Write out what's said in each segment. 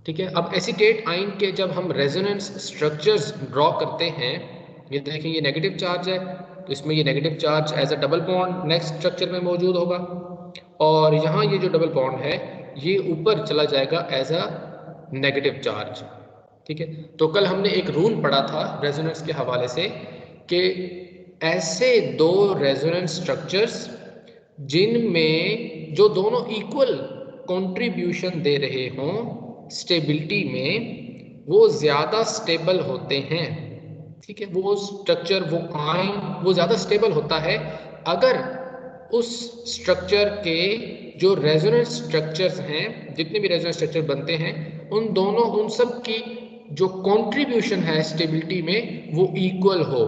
ठीक है। अब एसीटेट आयन के जब हम रेजोनेंस स्ट्रक्चर्स ड्रॉ करते हैं, ये देखें ये नेगेटिव चार्ज है, तो इसमें ये negative charge as a double bond next structure में मौजूद होगा, और यहाँ ये जो डबल बॉन्ड है ये ऊपर चला जाएगा एज अ नेगेटिव चार्ज। ठीक है। तो कल हमने एक रूल पढ़ा था रेजोनेंस के हवाले से कि ऐसे दो रेजोनेंस स्ट्रक्चर्स जिनमें जो दोनों इक्वल कंट्रीब्यूशन दे रहे हों स्टेबिलिटी में, वो ज़्यादा स्टेबल होते हैं। ठीक है। वो स्ट्रक्चर, वो आयन, वो ज़्यादा स्टेबल होता है अगर उस स्ट्रक्चर के जो रेजोनेंस स्ट्रक्चर्स हैं, जितने भी रेजोनेंस स्ट्रक्चर बनते हैं, उन दोनों, उन सब की जो कंट्रीब्यूशन है स्टेबिलिटी में वो इक्वल हो।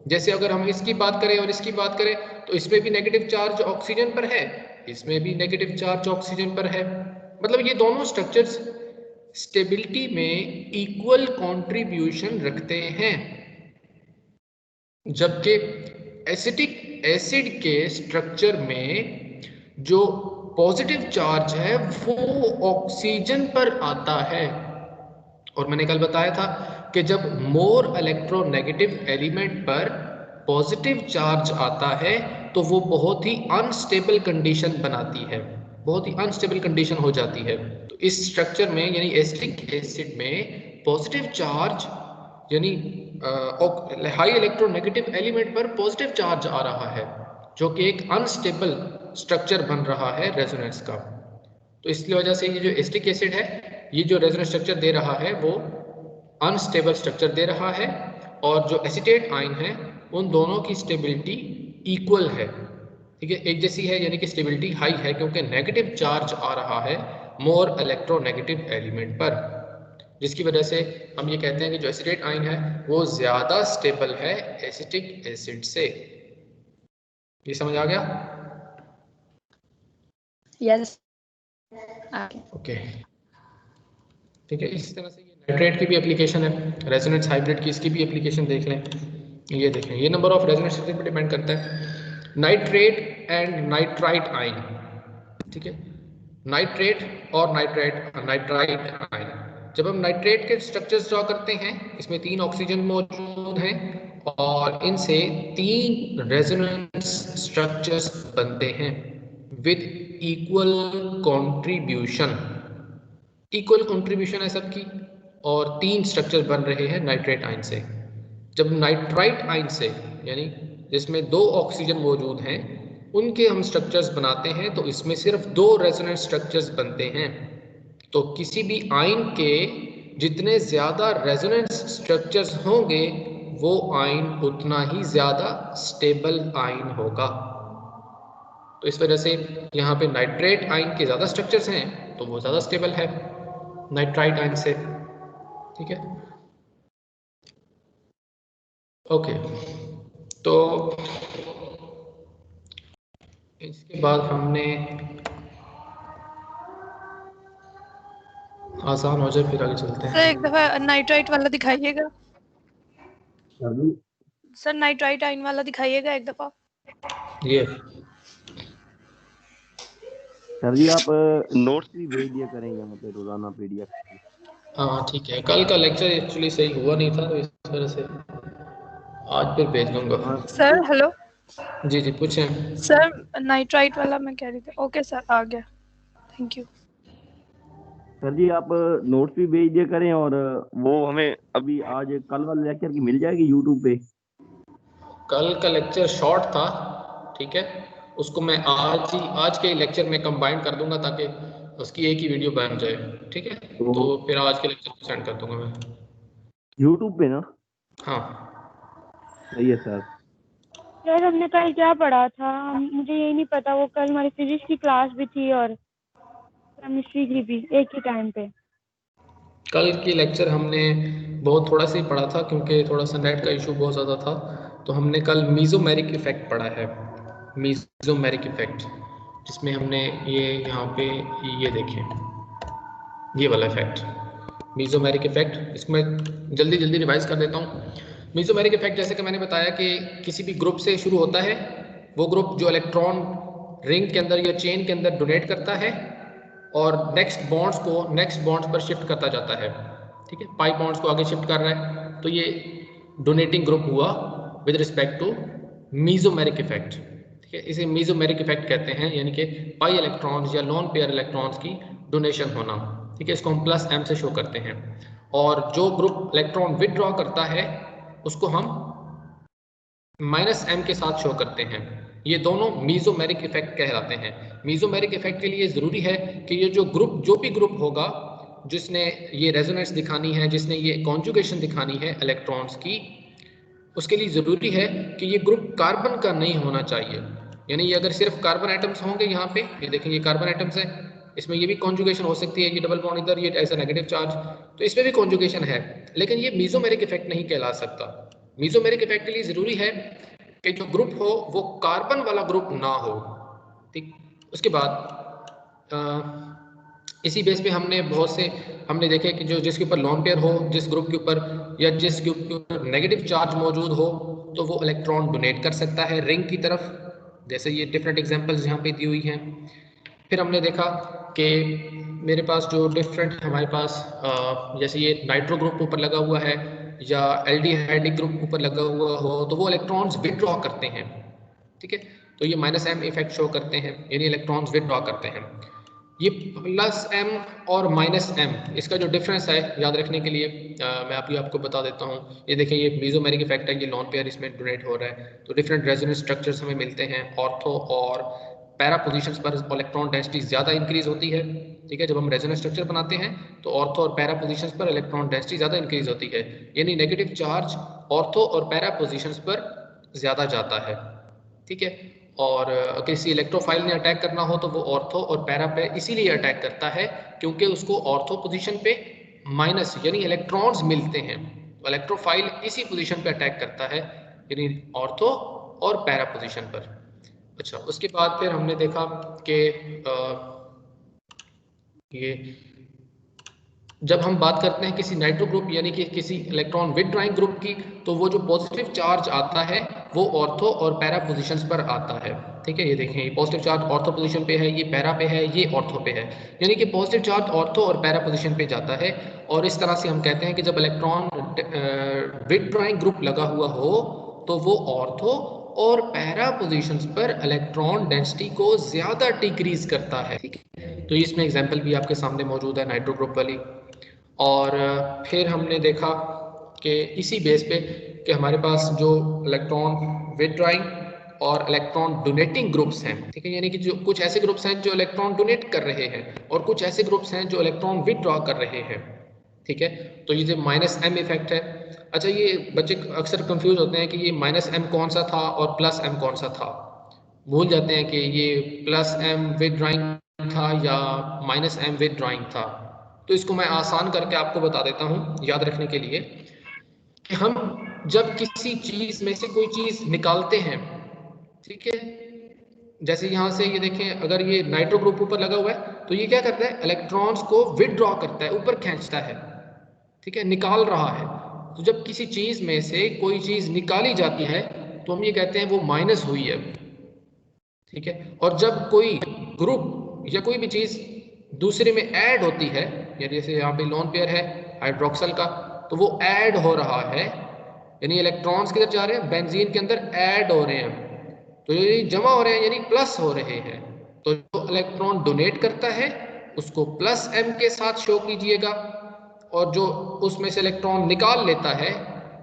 जैसे अगर हम इसकी बात करें और इसकी बात करें, तो इसमें भी नेगेटिव चार्ज ऑक्सीजन पर है, इसमें भी नेगेटिव चार्ज ऑक्सीजन पर है, मतलब ये दोनों स्ट्रक्चर्स स्टेबिलिटी में इक्वल कंट्रीब्यूशन रखते हैं। जबकि एसिटिक एसिड के स्ट्रक्चर में जो पॉजिटिव चार्ज है वो ऑक्सीजन पर आता है, और मैंने कल बताया था कि जब मोर इलेक्ट्रोनेगेटिव एलिमेंट पर पॉजिटिव चार्ज आता है तो वो बहुत ही अनस्टेबल कंडीशन बनाती है, बहुत ही अनस्टेबल कंडीशन हो जाती है। तो इस स्ट्रक्चर में यानी एसिटिक एसिड में पॉजिटिव चार्ज यानी हाई इलेक्ट्रोनेगेटिव एलिमेंट पर पॉजिटिव चार्ज आ रहा है, जो कि एक अनस्टेबल स्ट्रक्चर बन रहा है रेजोनेंस का। तो इसकी वजह से ये जो एसिटिक एसिड है, ये जो रेजोनेंस स्ट्रक्चर दे रहा है वो अनस्टेबल स्ट्रक्चर दे रहा है, और जो एसीटेट आयन है उन दोनों की स्टेबिलिटी इक्वल है। ठीक है, एक जैसी है, यानी कि स्टेबिलिटी हाई है, क्योंकि नेगेटिव चार्ज आ रहा है मोर इलेक्ट्रोनेगेटिव एलिमेंट पर, जिसकी वजह से हम ये कहते हैं कि जो एसीटेट आयन है वो ज़्यादा स्टेबल है एसिटिक एसिड से। ये समझ आ गया? यस। ओके। ठीक है। इस तरह से ये नाइट्रेट की भी एप्लीकेशन है, रेजोनेंस हाइब्रिड की, इसकी भी एप्लीकेशन देख लें। ये देखें, ये नंबर ऑफ रेजोनेंस पर डिपेंड करता है, नाइट्रेट एंड नाइट्राइट आयन। ठीक है, नाइट्रेट और नाइट्राइट आयन। जब हम नाइट्रेट के स्ट्रक्चर्स ड्रॉ करते हैं, इसमें 3 ऑक्सीजन मौजूद हैं और इनसे 3 रेजोनेंस स्ट्रक्चर्स बनते हैं with equal contribution. Equal contribution है सबकी, और 3 स्ट्रक्चर बन रहे हैं नाइट्रेट आयन से। जब नाइट्राइट आयन से, यानी जिसमें 2 ऑक्सीजन मौजूद हैं, उनके हम स्ट्रक्चर्स बनाते हैं, तो इसमें सिर्फ 2 रेजोनेंस स्ट्रक्चर्स बनते हैं। तो किसी भी आयन के जितने ज़्यादा रेजोनेंस स्ट्रक्चर्स होंगे, वो आयन उतना ही ज़्यादा स्टेबल आयन होगा। तो इस वजह से यहाँ पे नाइट्रेट आयन के ज़्यादा स्ट्रक्चर्स हैं तो वो ज़्यादा स्टेबल है नाइट्राइट आयन से। ठीक है, ओके। तो इसके बाद हमने, आसान हो जाए फिर आगे चलते हैं। सर एक दफा नाइट्राइट वाला दिखाइएगा। सर नाइट्राइट आयन वाला दिखाइएगा एक दफा। ये सर जी आप नोट्स भी भेज दिया करेंगे, मतलब रोजाना पीडीएफ। हाँ ठीक है, कल का लेक्चर एक्चुअली सही हुआ नहीं था, तो इस तरह से आज फिर भेज दूंगा। Sir hello. जी जी पूछें। सर नाइट्राइट वाला मैं कह रही थी। ओके सर, आ गया, थैंक यू। सर जी आप नोट्स भी भेज दिया करें, और वो हमें अभी आज कल वाले लेक्चर की मिल जाएगी यूट्यूब पे। कल का लेक्चर शॉर्ट था, ठीक है, उसको मैं आज के लेक्चर में कंबाइन कर दूंगा ताकि उसकी एक ही वीडियो बन जाए। ठीक है, तो फिर आज के लेक्चर को सेंड कर दूंगा मैं यूट्यूब पे ना। हाँ सही है सर। सर हमने कल क्या पढ़ा था, मुझे यही नहीं पता। वो कल हमारी फिजिक्स की क्लास भी थी और केमिस्ट्री की भी एक ही टाइम पे। कल की लेक्चर हमने बहुत थोड़ा सा ही पढ़ा था, क्योंकि थोड़ा सा नेट का इशू बहुत ज़्यादा था। तो हमने कल मीज़ोमेरिक इफ़ेक्ट पढ़ा है, मीज़ोमेरिक इफ़ेक्ट, जिसमें हमने ये यहाँ पे ये देखें, ये वाला इफ़ेक्ट मीज़ोमेरिक इफ़ेक्ट। इसको मैं जल्दी जल्दी रिवाइज़ कर देता हूँ। मीज़ोमेरिक इफ़ेक्ट जैसे कि मैंने बताया कि किसी भी ग्रुप से शुरू होता है, वो ग्रुप जो इलेक्ट्रॉन रिंग के अंदर या चेन के अंदर डोनेट करता है, और नेक्स्ट बॉन्ड्स पर शिफ्ट करता जाता है, ठीक है, पाई बॉन्ड्स को आगे शिफ्ट कर रहा है, तो ये डोनेटिंग ग्रुप हुआ with respect to mesomeric effect, ठीक है, इसे मीजोमेरिक इफेक्ट कहते हैं, यानी कि पाई इलेक्ट्रॉन्स या लॉन पेयर इलेक्ट्रॉन्स की डोनेशन होना, ठीक है, इसको हम प्लस m से शो करते हैं। और जो ग्रुप इलेक्ट्रॉन विदड्रॉ करता है उसको हम माइनस m के साथ शो करते हैं। ये दोनों मीजोमेरिक इफेक्ट कहलाते हैं। मीजोमेरिक इफेक्ट के लिए जरूरी है कि ये जो भी ग्रुप होगा जिसने ये रेजोनेंस दिखानी है, जिसने ये कॉन्जुगेशन दिखानी है इलेक्ट्रॉन्स की, उसके लिए जरूरी है कि ये ग्रुप कार्बन का नहीं होना चाहिए। यानी ये अगर सिर्फ कार्बन एटम्स होंगे, यहाँ पे ये देखें ये कार्बन एटम्स है, इसमें ये भी कॉन्जुगेशन हो सकती है, ये डबल बॉन्ड इधर, ये एज अ नेगेटिव चार्ज, तो इसमें भी कॉन्जुगेशन है, लेकिन ये मीजोमेरिक इफेक्ट नहीं कहला सकता। मीजोमेरिक इफेक्ट के लिए जरूरी है कि जो ग्रुप हो वो कार्बन वाला ग्रुप ना हो, ठीक। उसके बाद इसी बेस पे हमने देखे कि जो जिसके ऊपर लॉन पेयर हो, जिस ग्रुप के ऊपर या जिस ग्रुप के ऊपर नेगेटिव चार्ज मौजूद हो, तो वो इलेक्ट्रॉन डोनेट कर सकता है रिंग की तरफ, जैसे ये डिफरेंट एग्जांपल्स यहाँ पे दी हुई हैं। फिर हमने देखा कि मेरे पास जो डिफरेंट हमारे पास जैसे ये नाइट्रो ग्रुप ऊपर लगा हुआ है या एल्डिहाइड ग्रुप ऊपर लगा हुआ हो, तो वो इलेक्ट्रॉन्स विदड्रॉ करते हैं, ठीक है, तो ये माइनस m इफेक्ट शो करते हैं, यानी इलेक्ट्रॉन्स विदड्रॉ करते हैं। ये प्लस m और माइनस m, इसका जो डिफरेंस है याद रखने के लिए मैं आपको बता देता हूँ। ये देखें ये मीजोमेरिक इफेक्ट है, ये लॉन पेयर इसमें डोनेट हो रहा है, तो डिफरेंट रेजोनेंस स्ट्रक्चर्स हमें मिलते हैं। ऑर्थो और पैरा पोजीशंस पर इलेक्ट्रॉन डेंसिटी ज़्यादा इंक्रीज होती है, ठीक है, जब हम रेजोनेंस स्ट्रक्चर बनाते हैं तो ऑर्थो और पैरा पोजीशंस पर इलेक्ट्रॉन डेंसिटी ज़्यादा इंक्रीज होती है, यानी नेगेटिव चार्ज ऑर्थो और पैरा पोजीशंस पर ज़्यादा जाता है, ठीक है। और किसी इलेक्ट्रोफाइल ने अटैक करना हो तो वो ऑर्थो और पैरा पे इसीलिए अटैक करता है क्योंकि उसको ऑर्थो पोजीशन पे माइनस यानी इलेक्ट्रॉन्स मिलते हैं, तो इलेक्ट्रोफाइल इसी पोजीशन पे अटैक करता है, यानी ऑर्थो और पैरा पोजीशन पर। अच्छा, उसके बाद फिर हमने देखा कि ये जब हम बात करते हैं किसी नाइट्रो ग्रुप यानी कि किसी इलेक्ट्रॉन विदड्रॉइंग ग्रुप की, तो वो जो पॉजिटिव चार्ज आता है वो ऑर्थो और पैरा पोजीशंस पर आता है, ठीक है। ये देखें ये पॉजिटिव चार्ज ऑर्थो पोजीशन पे है, ये पैरा पे है, ये ऑर्थो पे है, यानी कि पॉजिटिव चार्ज ऑर्थो और पैरा पोजीशन पे जाता है। और इस तरह से हम कहते हैं कि जब इलेक्ट्रॉन विदड्रॉइंग ग्रुप लगा हुआ हो तो वो ऑर्थो और पैरा पोजीशंस पर इलेक्ट्रॉन डेंसिटी को ज्यादा डिक्रीज करता है, ठीक है। तो इसमें एग्जांपल भी आपके सामने मौजूद है नाइट्रो ग्रुप वाली। और फिर हमने देखा कि इसी बेस पे कि हमारे पास जो इलेक्ट्रॉन विदड्रॉइंग और इलेक्ट्रॉन डोनेटिंग ग्रुप्स हैं, ठीक है, यानी कि जो कुछ ऐसे ग्रुप्स हैं जो इलेक्ट्रॉन डोनेट कर रहे हैं और कुछ ऐसे ग्रुप्स हैं जो इलेक्ट्रॉन विदड्रॉ कर रहे हैं, ठीक है। तो ये जो माइनस m इफेक्ट है, अच्छा ये बच्चे अक्सर कंफ्यूज होते हैं कि ये माइनस m कौन सा था और प्लस m कौन सा था, भूल जाते हैं कि ये प्लस m विदड्रॉइंग था या माइनस m विदड्रॉइंग था। तो इसको मैं आसान करके आपको बता देता हूँ याद रखने के लिए कि हम जब किसी चीज में से कोई चीज निकालते हैं, ठीक है, जैसे यहाँ से ये देखें अगर ये नाइट्रो ग्रुप ऊपर लगा हुआ है तो ये क्या करता है, इलेक्ट्रॉन्स को विदड्रॉ करता है, ऊपर खींचता है, ठीक है, निकाल रहा है। तो जब किसी चीज में से कोई चीज निकाली जाती है तो हम ये कहते हैं वो माइनस हुई है, ठीक है। और जब कोई ग्रुप या कोई भी चीज दूसरे में ऐड होती है, यानी जैसे यहाँ पे लोन पेयर है हाइड्रोक्सल का, तो वो ऐड हो रहा है, यानी इलेक्ट्रॉन्स किधर जा रहे हैं, बेंजीन के अंदर ऐड हो रहे हैं, तो ये जमा हो रहे हैं यानी प्लस हो रहे हैं। तो जो इलेक्ट्रॉन डोनेट करता है उसको प्लस m के साथ शो कीजिएगा, और जो उसमें से इलेक्ट्रॉन निकाल लेता है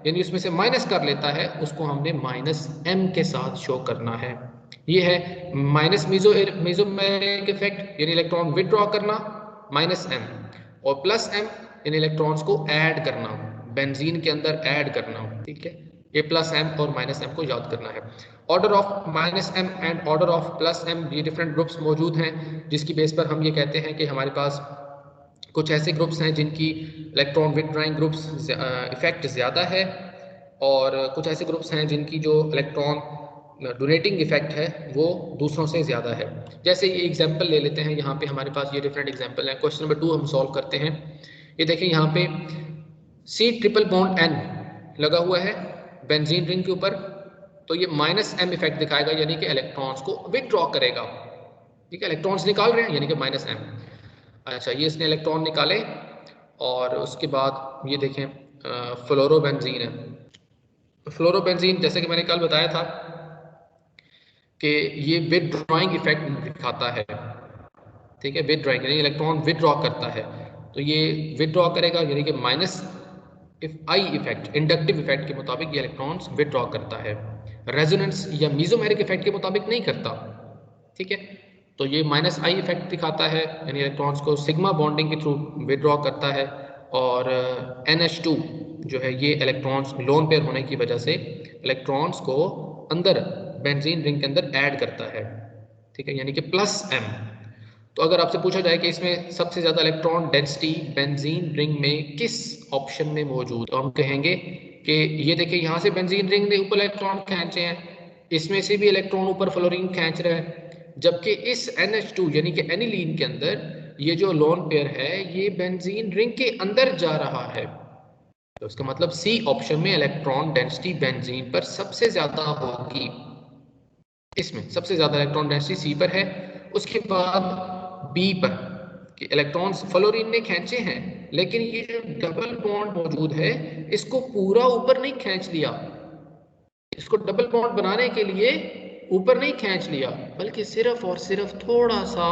यानी उसमें से माइनस कर लेता है उसको हमने माइनस m के साथ शो करना है। ये है माइनस मीजोमेरिक इफेक्ट यानी इलेक्ट्रॉन विदड्रॉ करना माइनस m, और प्लस m यानी इलेक्ट्रॉन्स को ऐड करना, बेंजीन के अंदर ऐड करना, ठीक है। ये प्लस m और माइनस m को याद करना है। Order of minus m and order of plus m ये डिफरेंट ग्रुप्स मौजूद हैं, जिसकी बेस पर हम ये कहते हैं कि हमारे पास कुछ ऐसे ग्रुप्स हैं जिनकी इलेक्ट्रॉन विदड्रॉइंग ग्रुप्स इफेक्ट ज़्यादा है, और कुछ ऐसे ग्रुप्स हैं जिनकी जो इलेक्ट्रॉन डोनेटिंग इफेक्ट है वो दूसरों से ज़्यादा है। जैसे ये एग्जांपल ले लेते हैं, यहाँ पे हमारे पास ये डिफरेंट एग्जांपल हैं। क्वेश्चन नंबर 2 हम सॉल्व करते हैं। ये देखें यहाँ पे C ट्रिपल बॉन्ड N लगा हुआ है बेंजीन रिंग के ऊपर, तो ये माइनस m इफेक्ट दिखाएगा यानी कि इलेक्ट्रॉन्स को विदड्रॉ करेगा, ठीक है, इलेक्ट्रॉन्स निकाल रहे हैं यानी कि माइनस m। अच्छा, ये इसने इलेक्ट्रॉन निकाले और उसके बाद ये देखें फ्लोरोबेंजीन है। फ्लोरोबेंजीन जैसे कि मैंने कल बताया था कि ये विदड्रॉइंग इफेक्ट दिखाता है, ठीक है, विदड्रॉइंग यानी इलेक्ट्रॉन विदड्रॉ करता है, तो ये विदड्रॉ करेगा यानी कि minus I effect, inductive effect के मुताबिक ये इलेक्ट्रॉन्स विदड्रॉ करता है, रेजोनेंस या मीजोमेरिक इफेक्ट के मुताबिक नहीं करता, ठीक है। तो ये माइनस आई इफेक्ट दिखाता है यानी इलेक्ट्रॉन्स को सिग्मा बॉन्डिंग के थ्रू विदड्रॉ करता है, और NH2 जो है ये इलेक्ट्रॉन्स लोन पेयर होने की वजह से इलेक्ट्रॉन्स को अंदर बेंजीन रिंग के अंदर ऐड करता है, ठीक है, यानी कि +m। तो अगर आपसे पूछा जाए कि इसमें सबसे ज़्यादा इलेक्ट्रॉन डेंसिटी बेंजीन रिंग में किस ऑप्शन में मौजूद, तो हम कहेंगे कि ये देखिए यहाँ से बेंजीन रिंग ने ऊपर इलेक्ट्रॉन खींचे हैं, इसमें से भी इलेक्ट्रॉन ऊपर फ्लोरीन खींच रहा है, जबकि इस NH2 यानी कि एनिलीन के अंदर ये जो लोन पेयर है ये बेंजीन रिंग के अंदर जा रहा है। तो इसका मतलब सी ऑप्शन में इलेक्ट्रॉन डेंसिटी बेंजीन पर सबसे ज्यादा होगी, इसमें सबसे ज्यादा इलेक्ट्रॉन डेंसिटी सी पर है। उसके बाद बी पर कि इलेक्ट्रॉन्स फ्लोरीन ने खींचे हैं लेकिन ये जो डबल बॉन्ड मौजूद है इसको पूरा ऊपर नहीं खींच लिया, इसको डबल बॉन्ड बनाने के लिए ऊपर नहीं खींच लिया बल्कि सिर्फ और सिर्फ थोड़ा सा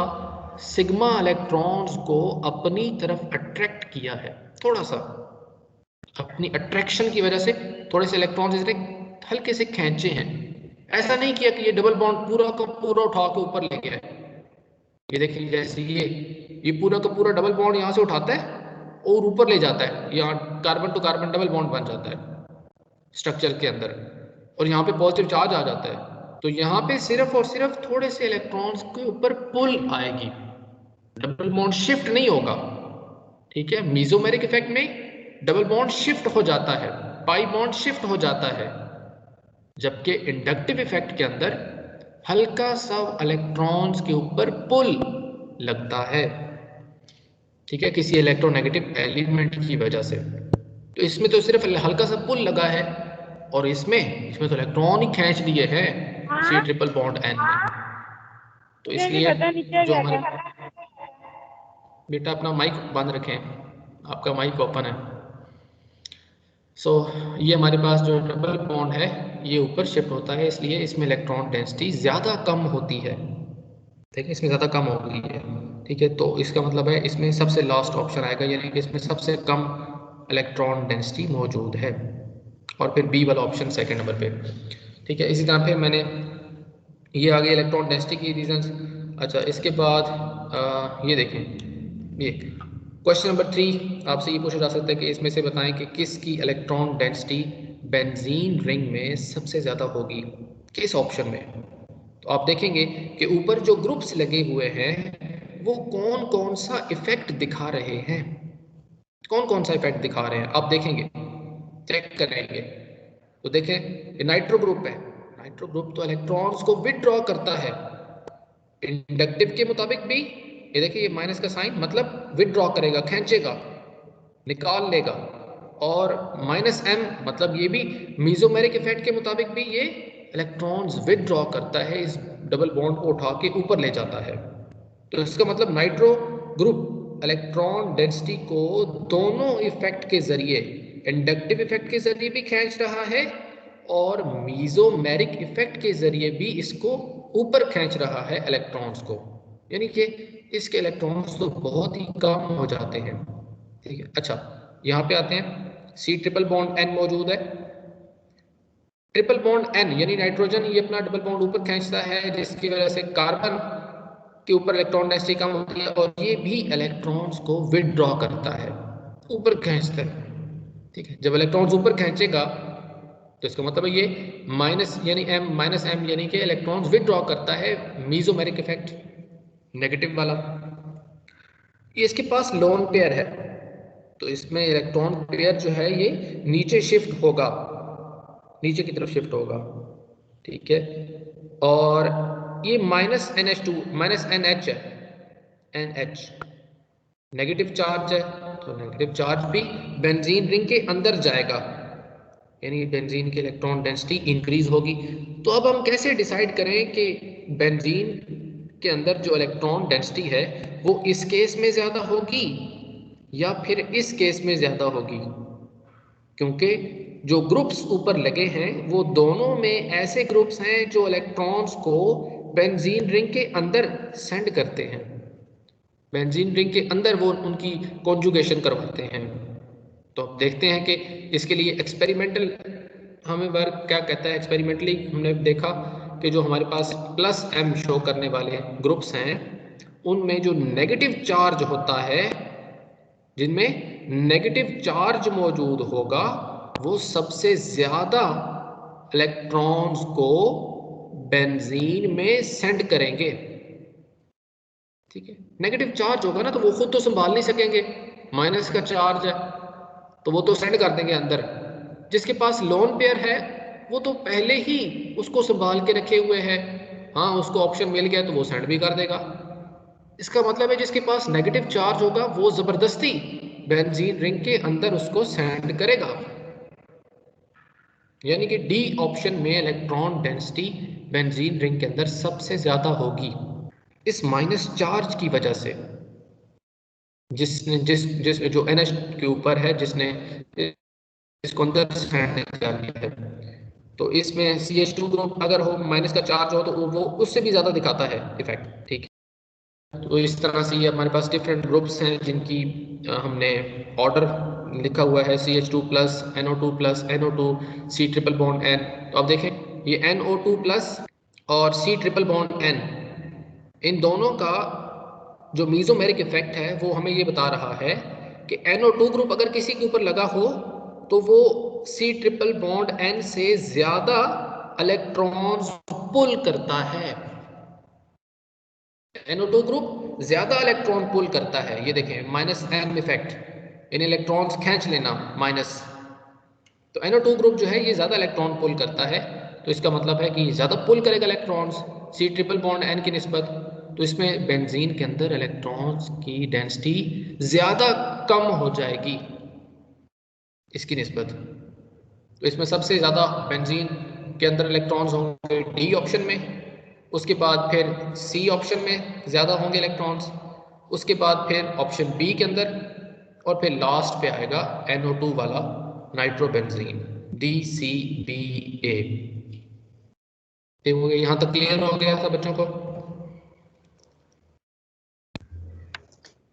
सिग्मा इलेक्ट्रॉन्स को अपनी तरफ अट्रैक्ट किया है, थोड़ा सा अपनी अट्रैक्शन की वजह से थोड़े से इलेक्ट्रॉन्स इसने हल्के से खींचे हैं, ऐसा नहीं किया कि ये डबल बॉन्ड पूरा का पूरा उठा के ऊपर ले गया है। ये देखिए जैसे ये पूरा का पूरा डबल बॉन्ड यहाँ से उठाता है और ऊपर ले जाता है, यहाँ carbon to carbon double bond बन जाता है स्ट्रक्चर के अंदर और यहाँ पे पॉजिटिव चार्ज आ जाता है। तो यहाँ पे सिर्फ और सिर्फ थोड़े से इलेक्ट्रॉन्स के ऊपर पुल आएगी, डबल बॉन्ड शिफ्ट नहीं होगा, ठीक है। मीजोमेरिक इफेक्ट में डबल बॉन्ड शिफ्ट हो जाता है, पाई बॉन्ड शिफ्ट हो जाता है, जबकि इंडक्टिव इफेक्ट के अंदर हल्का सा इलेक्ट्रॉन्स के ऊपर पुल लगता है, ठीक है, किसी इलेक्ट्रोनेगेटिव एलिमेंट की वजह से। तो इसमें तो सिर्फ हल्का सा पुल लगा है और इसमें तो इलेक्ट्रॉन ही खींच लिए हैं C ट्रिपल बॉन्ड N में। तो इसलिए जो हमारे बेटा अपना माइक बंद रखें, आपका माइक ओपन है। सो ये हमारे पास जो डबल बॉन्ड है ये ऊपर शिफ्ट होता है, इसलिए इसमें इलेक्ट्रॉन डेंसिटी ज़्यादा कम होती है, ठीक है, इसमें ज़्यादा कम हो गई है, ठीक है। तो इसका मतलब है इसमें सबसे लास्ट ऑप्शन आएगा यानी कि इसमें सबसे कम इलेक्ट्रॉन डेंसिटी मौजूद है, और फिर बी वाला ऑप्शन सेकंड नंबर पे, ठीक है। इसी तरह फिर मैंने ये आ गई इलेक्ट्रॉन डेंसिटी की रीजंस। अच्छा, इसके बाद ये देखें, ये क्वेश्चन नंबर 3 आपसे ये पूछा जा सकता है कि इसमें से बताएं कि किसकी इलेक्ट्रॉन डेंसिटी बेंजीन रिंग में सबसे ज़्यादा होगी, किस ऑप्शन में। तो आप देखेंगे कि ऊपर जो ग्रुप्स लगे हुए हैं वो कौन कौन सा इफेक्ट दिखा रहे हैं, कौन कौन सा इफेक्ट दिखा रहे हैं आप देखेंगे, चेक करेंगे। तो देखें ये नाइट्रो ग्रुप है, नाइट्रो ग्रुप तो इलेक्ट्रॉन्स को विदड्रॉ करता है इंडक्टिव के मुताबिक भी, ये देखिए ये माइनस का साइन मतलब विदड्रॉ करेगा, खींचेगा, निकाल लेगा, और -m मतलब ये भी मीजोमेरिक इफेक्ट के मुताबिक भी ये इलेक्ट्रॉन्स विदड्रॉ करता है, इस डबल बॉन्ड को उठा के ऊपर ले जाता है। तो इसका मतलब नाइट्रो ग्रुप इलेक्ट्रॉन डेंसिटी को दोनों इफेक्ट के जरिए, इंडक्टिव इफेक्ट के जरिए भी खींच रहा है और मीजोमेरिक इफेक्ट के जरिए भी इसको ऊपर खींच रहा है इलेक्ट्रॉन्स को, यानी कि इसके इलेक्ट्रॉन्स तो बहुत ही कम हो जाते हैं, ठीक है। अच्छा, यहाँ पे आते हैं, C ट्रिपल बॉन्ड N मौजूद है, ट्रिपल बॉन्ड N यानी नाइट्रोजन ये अपना डबल बॉन्ड ऊपर खींचता है जिसकी वजह से कार्बन के ऊपर इलेक्ट्रॉन डेंसिटी कम होती है और ये भी इलेक्ट्रॉन्स को विदड्रॉ करता है, ऊपर खींचता है, ठीक है। जब इलेक्ट्रॉन्स ऊपर खींचेगा तो इसका मतलब ये माइनस यानी m यानी कि इलेक्ट्रॉन्स विदड्रॉ करता है, मीजोमेरिक इफेक्ट नेगेटिव वाला। ये इसके पास लोन पेयर है तो इसमें इलेक्ट्रॉन पेयर जो है ये नीचे शिफ्ट होगा, नीचे की तरफ शिफ्ट होगा, ठीक है। और ये -NH2 -NH है, NH नेगेटिव चार्ज है तो नेगेटिव चार्ज भी बेंजीन रिंग के अंदर जाएगा, यानी बेंजीन की इलेक्ट्रॉन डेंसिटी इंक्रीज होगी। तो अब हम कैसे डिसाइड करें कि बेंजीन के अंदर जो इलेक्ट्रॉन डेंसिटी है वो इस केस में ज़्यादा होगी या फिर इस केस में ज़्यादा होगी, क्योंकि जो ग्रुप्स ऊपर लगे हैं वो दोनों में ऐसे ग्रुप्स हैं जो इलेक्ट्रॉन्स को बेंजीन रिंग के अंदर सेंड करते हैं, बेंजीन रिंग के अंदर वो उनकी कॉन्जुगेशन करवाते हैं। तो अब देखते हैं कि इसके लिए एक्सपेरिमेंटल हमें वर्क क्या कहता है। एक्सपेरिमेंटली हमने देखा कि जो हमारे पास प्लस m शो करने वाले ग्रुप्स हैं उनमें जो नेगेटिव चार्ज होता है, जिनमें नेगेटिव चार्ज मौजूद होगा, वो सबसे ज़्यादा इलेक्ट्रॉन्स को बेंजीन में सेंड करेंगे। ठीक है, नेगेटिव चार्ज होगा ना तो वो खुद तो संभाल नहीं सकेंगे, माइनस का चार्ज है तो वो तो सेंड कर देंगे अंदर। जिसके पास लोन पेयर है वो तो पहले ही उसको संभाल के रखे हुए है, हाँ उसको ऑप्शन मिल गया तो वो सेंड भी कर देगा। इसका मतलब है जिसके पास नेगेटिव चार्ज होगा वो जबरदस्ती बेंजीन रिंग के अंदर उसको सेंड करेगा, यानी कि डी ऑप्शन में इलेक्ट्रॉन डेंसिटी बेंजीन रिंग के अंदर सबसे ज्यादा होगी इस माइनस चार्ज की वजह से, जिसने जिस जो NH के ऊपर है जिसने इसको अंदर सेंड कर दिया है। तो इसमें CH2 ग्रुप अगर हो माइनस का चार्ज हो तो वो उससे भी ज्यादा दिखाता है इफेक्ट। ठीक है, तो इस तरह से ये हमारे पास डिफरेंट ग्रुप्स हैं जिनकी हमने ऑर्डर लिखा हुआ है CH2 plus NO2 plus NO2 C triple bond N। तो अब देखें ये NO2 प्लस और C ट्रिपल बॉन्ड N, इन दोनों का जो मीजोमेरिक इफेक्ट है वो हमें ये बता रहा है कि NO2 ग्रुप अगर किसी के ऊपर लगा हो तो वो C ट्रिपल बॉन्ड N से ज्यादा इलेक्ट्रॉन्स पुल करता है। NO2 ग्रुप ज्यादा इलेक्ट्रॉन पुल करता है, ये देखें माइनस M इफेक्ट, इन इलेक्ट्रॉन्स खींच लेना माइनस। तो NO2 ग्रुप जो है ये ज्यादा इलेक्ट्रॉन पुल करता है, तो इसका मतलब है कि ज्यादा पुल करेगा electrons C triple bond N की निस्बत। तो इसमें बेंजीन के अंदर इलेक्ट्रॉन्स की डेंसिटी ज्यादा कम हो जाएगी इसकी निस्बत। तो इसमें सबसे ज्यादा बेंजीन के अंदर इलेक्ट्रॉन्स होंगे डी ऑप्शन में, उसके बाद फिर सी ऑप्शन में ज्यादा होंगे इलेक्ट्रॉन्स, उसके बाद फिर ऑप्शन बी के अंदर, और फिर लास्ट पे आएगा NO2 वाला नाइट्रोबेंजीन DCBA। ठीक हो गया, यहाँ तक क्लियर हो गया था बच्चों को?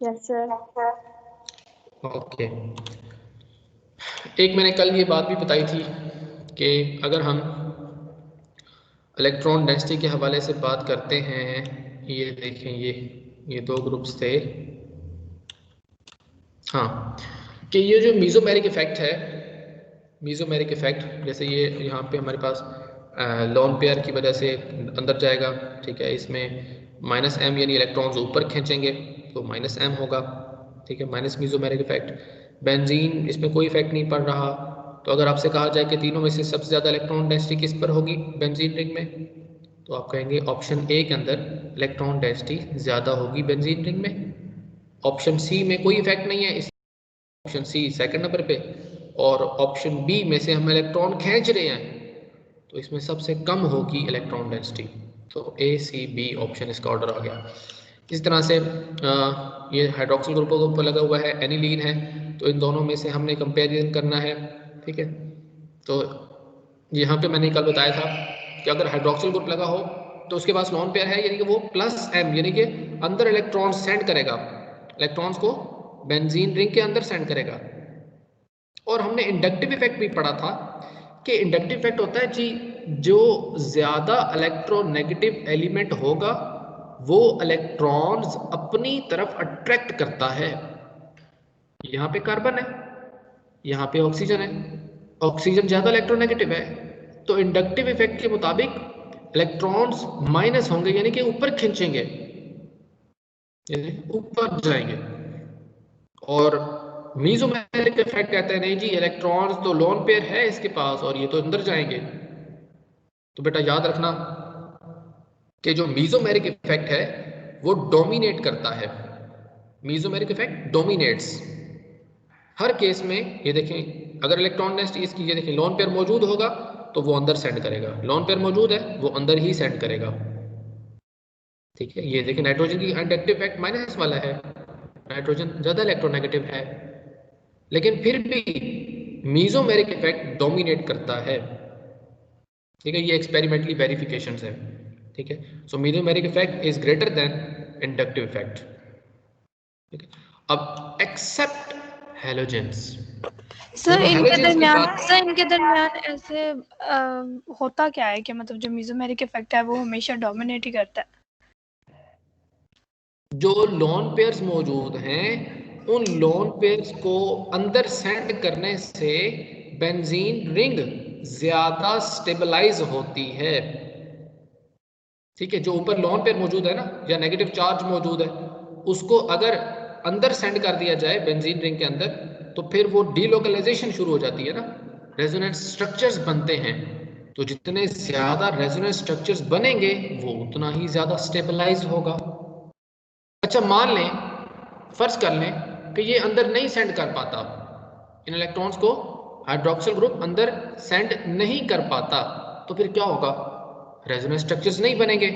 Yes sir. ओके, एक मैंने कल ये बात भी बताई थी कि अगर हम इलेक्ट्रॉन डेंसिटी के हवाले से बात करते हैं, ये देखें ये दो ग्रुप्स थे, हाँ, कि ये जो मीजोमेरिक इफेक्ट है, मीजोमेरिक इफेक्ट जैसे ये यहाँ पे हमारे पास लोन पेयर की वजह से अंदर जाएगा। ठीक है, इसमें माइनस M यानी इलेक्ट्रॉन्स ऊपर खींचेंगे तो माइनस M होगा। ठीक है, माइनस मीजोमेरिक इफेक्ट। बेंजीन इसमें कोई इफेक्ट नहीं पड़ रहा, तो अगर आपसे कहा जाए कि तीनों में से सबसे ज़्यादा इलेक्ट्रॉन डेंसिटी किस पर होगी बेंजीन रिंग में, तो आप कहेंगे ऑप्शन ए के अंदर इलेक्ट्रॉन डेंसिटी ज़्यादा होगी बेंजीन रिंग में। ऑप्शन सी में कोई इफेक्ट नहीं है, इस ऑप्शन सी सेकंड नंबर पे, और ऑप्शन बी में से हम इलेक्ट्रॉन खींच रहे हैं तो इसमें सबसे कम होगी इलेक्ट्रॉन डेंसिटी। तो ACB ऑप्शन इसका ऑर्डर आ गया। इस तरह से ये हाइड्रोक्सिल ग्रुपों के ऊपर लगा हुआ है, एनिलीन है, तो इन दोनों में से हमने कंपेरिजन करना है। ठीक है, तो यहाँ पे मैंने कल बताया था कि अगर हाइड्रोक्सिल ग्रुप लगा हो तो उसके पास लोन पेयर है, यानी कि वो प्लस M यानी कि अंदर इलेक्ट्रॉन सेंड करेगा, इलेक्ट्रॉन्स को बेंजीन रिंग के अंदर सेंड करेगा। और हमने इंडक्टिव इफेक्ट भी पढ़ा था कि इंडक्टिव इफेक्ट होता है जी, जो ज्यादा इलेक्ट्रोनेगेटिव एलिमेंट होगा वो इलेक्ट्रॉन्स अपनी तरफ अट्रैक्ट करता है। यहाँ पे कार्बन है, यहाँ पे ऑक्सीजन है, ऑक्सीजन ज्यादा इलेक्ट्रोनेगेटिव है, तो इंडक्टिव इफेक्ट के मुताबिक इलेक्ट्रॉन्स माइनस होंगे, यानी कि ऊपर खींचेंगे, यानी ऊपर जाएंगे। और मीजोमेरिक इफेक्ट कहते हैं नहीं जी, इलेक्ट्रॉन्स तो लोन पेयर है इसके पास और ये तो अंदर जाएंगे। तो बेटा याद रखना कि जो मीजोमेरिक इफेक्ट है वो डोमिनेट करता है, मीजोमेरिक इफेक्ट डोमिनेट्स हर केस में। ये देखें अगर इलेक्ट्रॉन डेंसिटी इसकी, ये देखें लोन पेयर मौजूद होगा तो वो अंदर सेंड करेगा, लोन पेयर मौजूद है वो अंदर ही सेंड करेगा। ठीक है, ये देखिए नाइट्रोजन की इंडक्टिव इफेक्ट माइनस वाला है, नाइट्रोजन ज्यादा इलेक्ट्रोनेगेटिव है, लेकिन फिर भी मीजोमेरिक इफेक्ट डोमिनेट करता है। ठीक है, ये एक्सपेरिमेंटली वेरिफिकेशंस है। ठीक है, so mesomeric effect is greater than inductive effect. ठीक है, अब एक्सेप्ट हैलोजेंस। सर बात इनके दरमियान ऐसे होता क्या है कि मतलब जो मेसोमेरिक इफेक्ट है वो हमेशा डोमिनेट ही करता है? जो लोन पेयर्स मौजूद हैं उन लोन पेयर्स को अंदर सेंड करने से बेंजीन रिंग ज्यादा स्टेबलाइज होती है। ठीक है, जो ऊपर लोन पेयर मौजूद है ना या नेगेटिव चार्ज मौजूद है, उसको अगर अंदर सेंड कर दिया जाए बेंजीन रिंग के अंदर, तो फिर वो डीलोकलाइजेशन शुरू हो जाती है ना, रेजोनेंस स्ट्रक्चर्स बनते हैं। तो जितने ज्यादा रेजोनेंस स्ट्रक्चर्स बनेंगे वो उतना ही ज्यादा स्टेबलाइज होगा। अच्छा, मान लें, फर्ज कर लें कि ये अंदर नहीं सेंड कर पाता, इन इलेक्ट्रॉन्स को हाइड्रोक्सिल ग्रुप अंदर सेंड नहीं कर पाता, तो फिर क्या होगा? रेजोनेंस स्ट्रक्चर्स नहीं बनेंगे।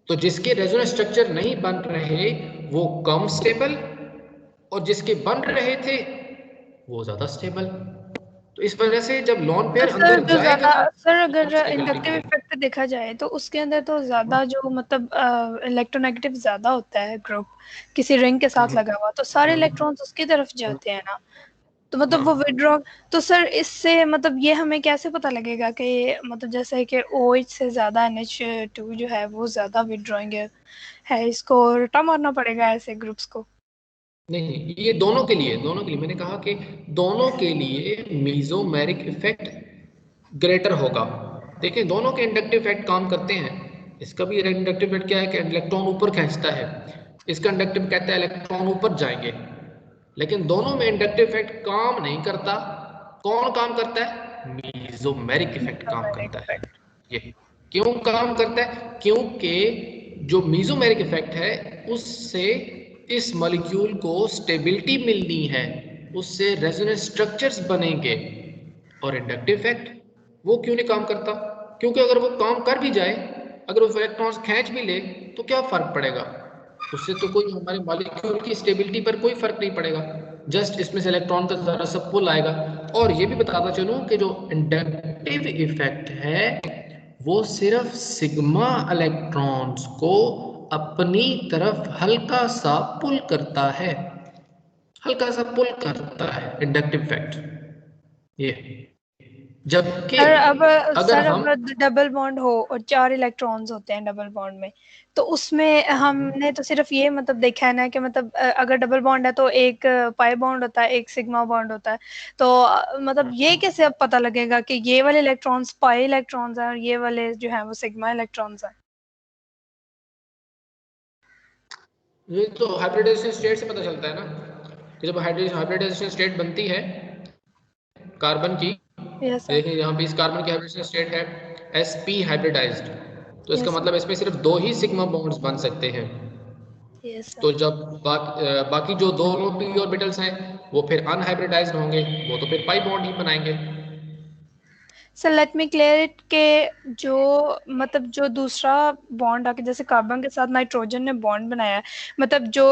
तो जिसके रेजोनेंस स्ट्रक्चर नहीं बन रहे वो कम स्टेबल, और जिसके बन रहे थे वो ज्यादा स्टेबल। तो इस वजह से जब लॉन पेयर अंदर जाएगा, सर तो अगर कम स्टेबिलिटी इंडक्टिव मिलेगी। इफेक्ट देखा जाए तो उसके अंदर तो ज्यादा जो मतलब इलेक्ट्रोनेगेटिव ज्यादा होता है ग्रुप किसी रिंग के साथ लगा हुआ, तो सारे इलेक्ट्रॉन्स उसकी तरफ जाते हैं ना, तो मतलब वो विड्रॉ। तो सर इससे मतलब ये हमें कैसे पता लगेगा कि मतलब जैसे कि OH से ज्यादा NH2 जो है वो ज्यादा विड्रॉइंग है, इसको रटा मारना पड़ेगा ऐसे ग्रुप्स को? नहीं, ये दोनों के लिए मैंने कहा कि दोनों के लिए मीजोमेरिक इफेक्ट ग्रेटर होगा। देखिए, दोनों के इंडक्टिव इफेक्ट काम करते हैं। इसका भी इंडक्टिव इफेक्ट क्या है कि इलेक्ट्रॉन ऊपर खींचता है, इसका इंडक्टिव कहता है इलेक्ट्रॉन ऊपर जाएंगे, लेकिन दोनों में इंडक्टिव इफेक्ट काम नहीं करता। कौन काम करता है? मीजोमेरिक इफेक्ट काम करता है। ये क्यों काम करता है? क्योंकि जो मीजोमेरिक इफेक्ट है उससे इस मॉलिक्यूल को स्टेबिलिटी मिलनी है, उससे रेजोनेंस स्ट्रक्चर्स बनेंगे। और इंडक्टिव इफेक्ट वो क्यों नहीं काम करता? क्योंकि अगर वो काम कर भी जाए, अगर वो इलेक्ट्रॉन्स खींच भी ले, तो क्या फर्क पड़ेगा? उससे तो कोई हमारे मॉलिक्यूल की स्टेबिलिटी पर कोई फर्क नहीं पड़ेगा। जस्ट इसमें से इलेक्ट्रॉन का जरा सा पुल आएगा। और ये भी बताता चलूं कि जो इंडक्टिव इफेक्ट है वो सिर्फ सिग्मा इलेक्ट्रॉन्स को अपनी तरफ हल्का सा पुल करता है, हल्का सा पुल करता है इंडक्टिव इफेक्ट ये। जबकि अगर सर हम अब डबल बॉन्ड हो और 4 इलेक्ट्रॉन्स होते हैं डबल बॉन्ड में, तो उसमें हमने तो सिर्फ ये मतलब देखा है ना कि मतलब अगर डबल बॉन्ड है तो एक पाई बॉन्ड होता है, एक सिग्मा बॉन्ड होता है, तो मतलब ये कैसे अब पता लगेगा कि ये वाले इलेक्ट्रॉन्स पाई इलेक्ट्रॉन्स हैं और ये वाले जो है वो सिग्मा इलेक्ट्रॉन्स हैं? ये तो हाइब्रिडाइजेशन स्टेट से पता चलता है ना, कि जब हाइब्रिडाइजेशन स्टेट बनती है कार्बन की। Yes sir. देखिए यहाँ पे इस कार्बन की हाइब्रिडाइजेशन स्टेट है sp हाइब्रिडाइज्ड, तो इसका यस सर। मतलब इसमें सिर्फ 2 ही सिग्मा बॉन्ड्स बन सकते हैं। Yes sir. तो जब बाकी जो दोनों p ऑर्बिटल्स हैं वो फिर अनहाइब्रिडाइज्ड होंगे, वो तो फिर पाई बॉन्ड ही बनाएंगे। Sir let me clear it के जो मतलब जो दूसरा बॉन्ड आके जैसे कार्बन के साथ नाइट्रोजन ने बॉन्ड बनाया है, मतलब जो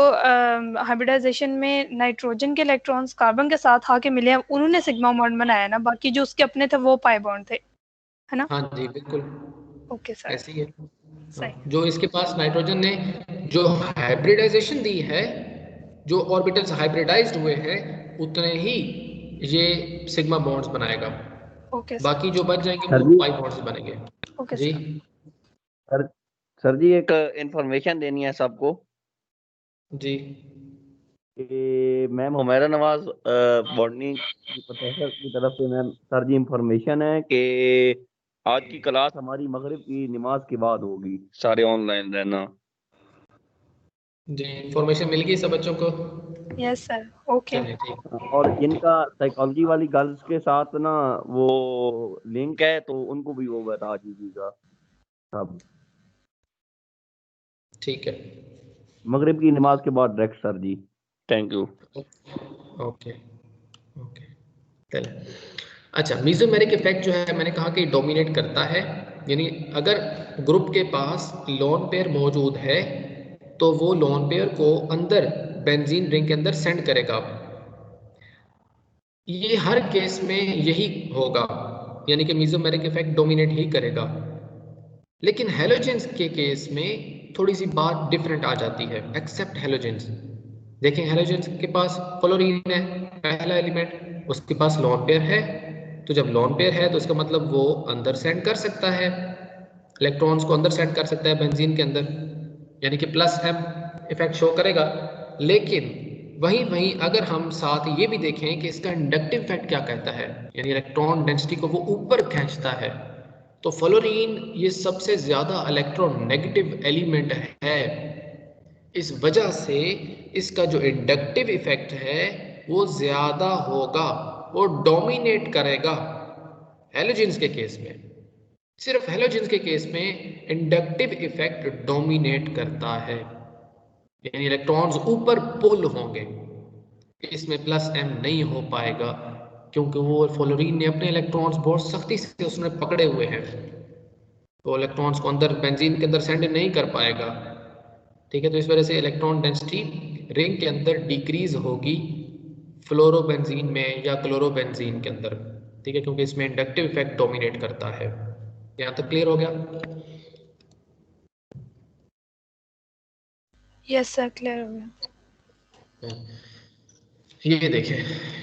हाइब्रिडाइजेशन में नाइट्रोजन के इलेक्ट्रॉन्स कार्बन के साथ आके मिले हैं उन्होंने सिग्मा बॉन्ड बनाया ना, बाकी जो उसके अपने थे वो पाई बॉन्ड थे, है ना? हाँ जी, बिल्कुल ओके सर। ऐसे ही है। हाँ, सही। जो इसके पास नाइट्रोजन ने जो हाइब्रिडाइजेशन दी है, जो ऑर्बिटल्स हाइब्रिडाइज्ड हुए हैं, उतने ही ये सिग्मा बॉन्ड्स बनाएगा। Okay sir. बाकी जो बच जाएंगे सर वो जी, पाई बॉन्ड्स बनेंगे। ओके जी सर। सर सर जी, एक इंफॉर्मेशन देनी है सबको जी। कि मैम हुमैरा नवाज बॉटनी की प्रोफेसर की तरफ से मैम सर जी इंफॉर्मेशन है कि आज की क्लास हमारी मगरिब की नमाज के बाद होगी, सारे ऑनलाइन रहना। जी, इंफॉर्मेशन मिल गई सब बच्चों को। Yes sir. ओके। चलिए ठीक। और जिनका साइकोलॉजी वाली गर्ल्स के साथ ना वो लिंक है तो उनको भी वो बता दीजिएगा सब, ठीक है। मगरिब की नमाज के बाद direct sir ji. Thank you. Okay okay. चलिए, अच्छा, मीजोमेरिक इफेक्ट जो है मैंने कहा कि डोमिनेट करता है यानी अगर ग्रुप के पास लोन पेयर मौजूद है तो वो लोन पेयर को अंदर बेंजीन रिंग के अंदर सेंड करेगा। ये हर केस में यही होगा, यानी कि मेसोमेरिक इफेक्ट डोमिनेट ही करेगा। लेकिन हेलोजेंस के केस में थोड़ी सी बात डिफरेंट आ जाती है, एक्सेप्ट हेलोजेंस। देखें हेलोजेंस के पास फ्लोरीन है पहला एलिमेंट, उसके पास लोन पेयर है, तो जब लोन पेयर है तो इसका मतलब वो अंदर सेंड कर सकता है, इलेक्ट्रॉन्स को अंदर सेंड कर सकता है बेंजीन के अंदर, यानी कि प्लस एम इफेक्ट शो करेगा। लेकिन वहीं अगर हम साथ ये भी देखें कि इसका इंडक्टिव इफेक्ट क्या कहता है, यानी इलेक्ट्रॉन डेंसिटी को वो ऊपर खींचता है, तो फ्लोरीन ये सबसे ज्यादा इलेक्ट्रोनेगेटिव एलिमेंट है। इस वजह से इसका जो इंडक्टिव इफेक्ट है वो ज्यादा होगा, वो डोमिनेट करेगा हेलोजेंस के केस में। सिर्फ हेलोजेंस के केस में इंडक्टिव इफेक्ट डोमिनेट करता है, यानी इलेक्ट्रॉन्स ऊपर पुल होंगे, इसमें प्लस एम नहीं हो पाएगा क्योंकि वो फ्लोरीन ने अपने इलेक्ट्रॉन्स बहुत सख्ती से उसने पकड़े हुए हैं, तो इलेक्ट्रॉन्स को अंदर बेंजीन के अंदर सेंड नहीं कर पाएगा। ठीक है, तो इस वजह से इलेक्ट्रॉन डेंसिटी रिंग के अंदर डिक्रीज होगी फ्लोरोबेंजीन में या क्लोरोबेंजीन के अंदर। ठीक है, क्योंकि इसमें इंडक्टिव इफेक्ट डोमिनेट करता है। यहाँ तक क्लियर हो गया? यस सर, क्लियर हो गया। ये देखें,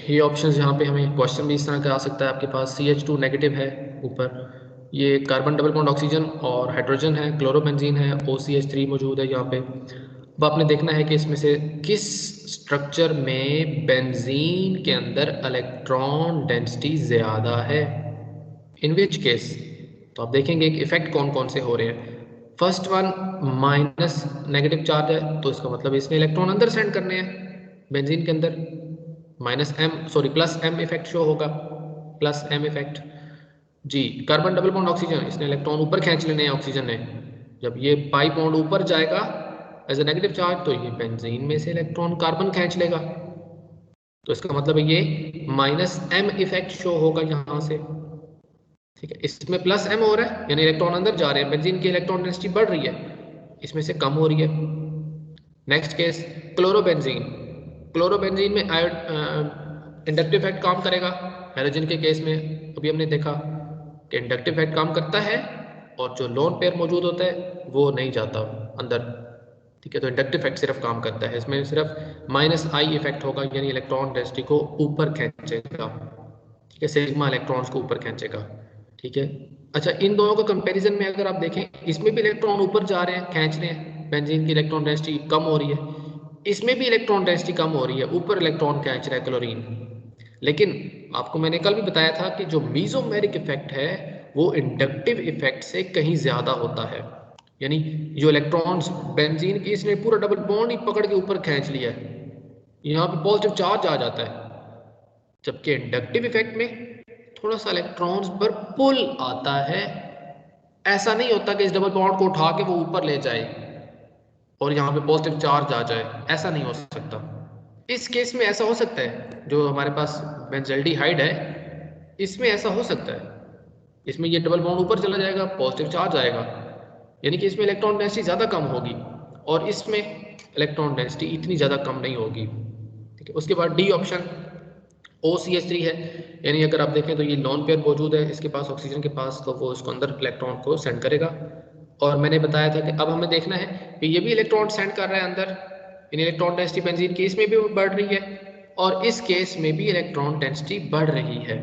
ये ऑप्शंस यहाँ पे हमें क्वेश्चन भी इस तरह का आ सकता है आपके पास। CH2 नेगेटिव है ऊपर, ये कार्बन डबल बॉन्ड ऑक्सीजन और हाइड्रोजन है, क्लोरोबेंजीन है, OCH3 मौजूद है यहाँ पे। अब आपने देखना है कि इसमें से किस स्ट्रक्चर में बेंजीन के अंदर इलेक्ट्रॉन डेंसिटी ज़्यादा है, इन विच केस। तो आप देखेंगे कि इफेक्ट कौन कौन से हो रहे हैं। First one minus negative charge है, तो इसका मतलब इसने इलेक्ट्रॉन अंदर सेंड करने हैं बेंजीन के अंदर, प्लस एम इफेक्ट शो होगा, प्लस एम इफेक्ट। जी, कार्बन डबल बॉन्ड ऑक्सीजन, इसने इलेक्ट्रॉन ऊपर खींच लेने हैं ऑक्सीजन ने, जब ये पाई बॉन्ड ऊपर जाएगा एज ए नेगेटिव चार्ज तो ये बेंजीन में से इलेक्ट्रॉन कार्बन खींच लेगा, तो इसका मतलब ये माइनस एम इफेक्ट शो होगा यहाँ से। ठीक है, इसमें प्लस एम हो रहा है यानी इलेक्ट्रॉन अंदर जा रहे हैं, बेंजीन की इलेक्ट्रॉन डेंसिटी बढ़ रही है, इसमें से कम हो रही है। नेक्स्ट केस क्लोरोबेंजीन, क्लोरोबेंजीन में इंडक्टिव इफेक्ट काम करेगा, हेलोजन के केस में अभी हमने देखा कि इंडक्टिव इफेक्ट काम करता है और जो लोन पेयर मौजूद होता है वो नहीं जाता अंदर। ठीक है, तो इंडक्टिव इफेक्ट सिर्फ काम करता है, इसमें सिर्फ माइनस आई इफेक्ट होगा, यानी इलेक्ट्रॉन डेंसिटी को ऊपर खींचेगा। ठीक है, सिग्मा इलेक्ट्रॉन्स को ऊपर खींचेगा। ठीक है, अच्छा इन दोनों का कंपैरिजन में अगर आप देखें, इसमें भी इलेक्ट्रॉन ऊपर जा रहे हैं, खींच रहे हैं, बेंजीन की इलेक्ट्रॉन डेंसिटी कम हो रही है, इसमें भी इलेक्ट्रॉन डेंसिटी कम हो रही है, ऊपर इलेक्ट्रॉन खींच रहा है क्लोरीन। लेकिन आपको मैंने कल भी बताया था कि जो मीसोमेरिक इफेक्ट है वो इंडक्टिव इफेक्ट से कहीं ज्यादा होता है, यानी जो इलेक्ट्रॉन्स बेंजीन की इसने पूरा डबल बॉन्ड ही पकड़ के ऊपर खींच लिया है, यहाँ पे पॉजिटिव चार्ज आ जाता है, जबकि इंडक्टिव इफेक्ट में थोड़ा सा इलेक्ट्रॉन्स पर पुल आता है। ऐसा नहीं होता कि इस डबल बॉन्ड को उठा के वो ऊपर ले जाए और यहाँ पे पॉजिटिव चार्ज आ जाए, ऐसा नहीं हो सकता। इस केस में ऐसा हो सकता है, जो हमारे पास बेंजल्डिहाइड है इसमें ऐसा हो सकता है, इसमें ये डबल बॉन्ड ऊपर चला जाएगा, पॉजिटिव चार्ज आएगा, यानी कि इसमें इलेक्ट्रॉन डेंसिटी ज़्यादा कम होगी और इसमें इलेक्ट्रॉन डेंसिटी इतनी ज़्यादा कम नहीं होगी। ठीक है, उसके बाद डी ऑप्शन OCH3 है, यानी अगर आप देखें तो ये लॉन पेयर मौजूद है इसके पास ऑक्सीजन के पास, तो वो उसको अंदर इलेक्ट्रॉन को सेंड करेगा। और मैंने बताया था कि अब हमें देखना है कि ये भी इलेक्ट्रॉन सेंड कर रहा है अंदर, इन इलेक्ट्रॉन डेंसिटी बेंजीन की इसमें भी बढ़ रही है और इस केस में भी इलेक्ट्रॉन डेंसिटी बढ़ रही है।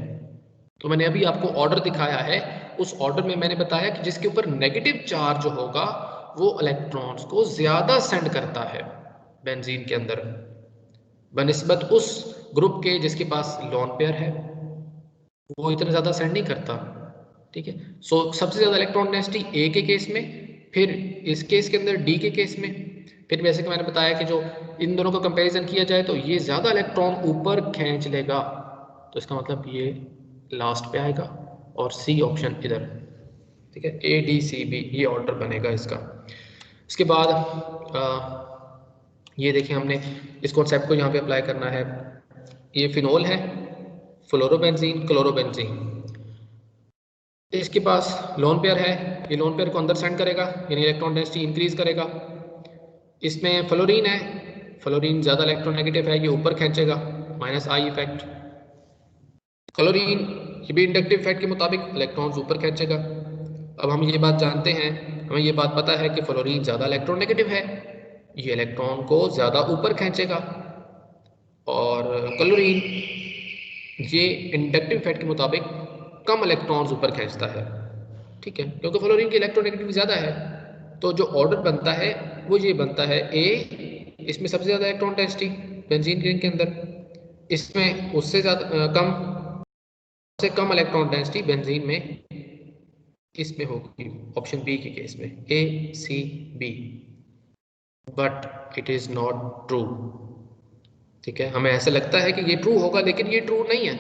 तो मैंने अभी आपको ऑर्डर दिखाया है, उस ऑर्डर में मैंने बताया कि जिसके ऊपर नेगेटिव चार्ज होगा वो इलेक्ट्रॉन्स को ज्यादा सेंड करता है बेंजीन के अंदर बनिस्बत उस ग्रुप के जिसके पास लोन पेयर है, वो इतना ज़्यादा सेंड नहीं करता। ठीक है, सो सबसे ज़्यादा इलेक्ट्रॉन डेंसिटी ए के केस में, फिर इस केस के अंदर डी के केस में, फिर वैसे कि मैंने बताया कि जो इन दोनों का कंपैरिजन किया जाए तो ये ज़्यादा इलेक्ट्रॉन ऊपर खींच लेगा, तो इसका मतलब ये लास्ट पे आएगा और सी ऑप्शन इधर। ठीक है, ADCB ये ऑर्डर बनेगा इसका। इसके बाद ये देखिए हमने इस कॉन्सेप्ट को यहाँ पे अप्लाई करना है। ये फिनोल है, फ्लोरोबेंजीन, क्लोरोबेंजीन, इसके पास लोन पेयर है, ये लोन पेयर को अंदर सेंड करेगा यानी इलेक्ट्रॉन डेंसिटी इंक्रीज करेगा। इसमें फ्लोरीन है, फ्लोरीन ज़्यादा इलेक्ट्रोनेगेटिव है, ये ऊपर खींचेगा, माइनस आई इफेक्ट। क्लोरीन ये भी इंडक्टिव इफेक्ट के मुताबिक इलेक्ट्रॉन्स ऊपर खींचेगा। अब हम ये बात जानते हैं, हमें ये बात पता है कि फ्लोरीन ज़्यादा इलेक्ट्रोनेगेटिव है, ये इलेक्ट्रॉन को ज़्यादा ऊपर खींचेगा, और क्लोरीन ये इंडक्टिव इफेक्ट के मुताबिक कम इलेक्ट्रॉन्स ऊपर खींचता है। ठीक है, क्योंकि फ्लोरीन की इलेक्ट्रोनेगेटिविटी ज़्यादा है, तो जो ऑर्डर बनता है वो ये बनता है ए, इसमें सबसे ज़्यादा इलेक्ट्रॉन डेंसिटी बेंजीन रिंग के अंदर, इसमें उससे ज़्यादा कम इलेक्ट्रॉन डेंसिटी बेंजीन में इसमें होगी, ऑप्शन बी के केस में A C B. But it is not true. ठीक है, हमें ऐसा लगता है कि ये ट्रू होगा, लेकिन ये ट्रू नहीं है।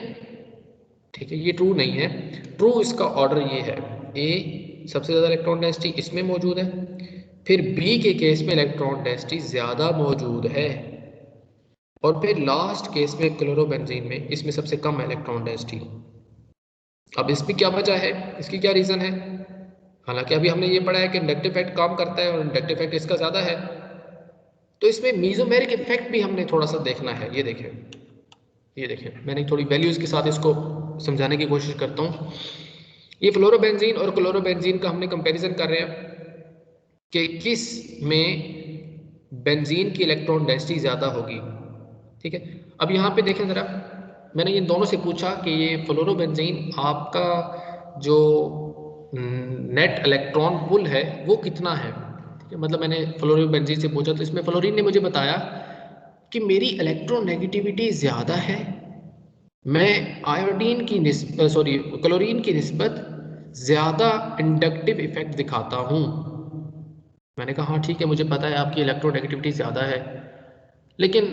ठीक है, ये ट्रू नहीं है। ट्रू इसका ऑर्डर ये है, ए सबसे ज़्यादा इलेक्ट्रॉन डेंसिटी इसमें मौजूद है, फिर बी के केस में इलेक्ट्रॉन डेंसिटी ज़्यादा मौजूद है, और फिर लास्ट केस में क्लोरोबेंजीन में इसमें सबसे कम इलेक्ट्रॉन डेंसिटी। अब इसमें क्या वजह है, इसकी क्या रीज़न है? हालांकि अभी हमने ये पढ़ा है कि इंडक्टिव इफेक्ट काम करता है और इंडक्टिव इफेक्ट इसका ज़्यादा है, तो इसमें मीजोमेरिक इफेक्ट भी हमने थोड़ा सा देखना है। ये देखें, ये देखें, मैंने थोड़ी वैल्यूज़ के साथ इसको समझाने की कोशिश करता हूँ। ये फ्लोरोबेंजीन और क्लोरोबेंजीन का हमने कंपैरिजन कर रहे हैं कि किस में बेंजीन की इलेक्ट्रॉन डेंसिटी ज़्यादा होगी। ठीक है, अब यहाँ पे देखें ज़रा, मैंने इन दोनों से पूछा कि ये फ्लोरोबेंजीन आपका जो नेट इलेक्ट्रॉन पुल है वो कितना है। ठीक है, मतलब मैंने फ्लोरोबेंजीन से पूछा तो इसमें फ्लोरीन ने मुझे बताया कि मेरी इलेक्ट्रोनेगेटिविटी ज़्यादा है, मैं आयोडीन की क्लोरीन की निस्बत ज़्यादा इंडक्टिव इफेक्ट दिखाता हूँ। मैंने कहा हाँ ठीक है, मुझे पता है आपकी इलेक्ट्रोनेगेटिविटी ज़्यादा है, लेकिन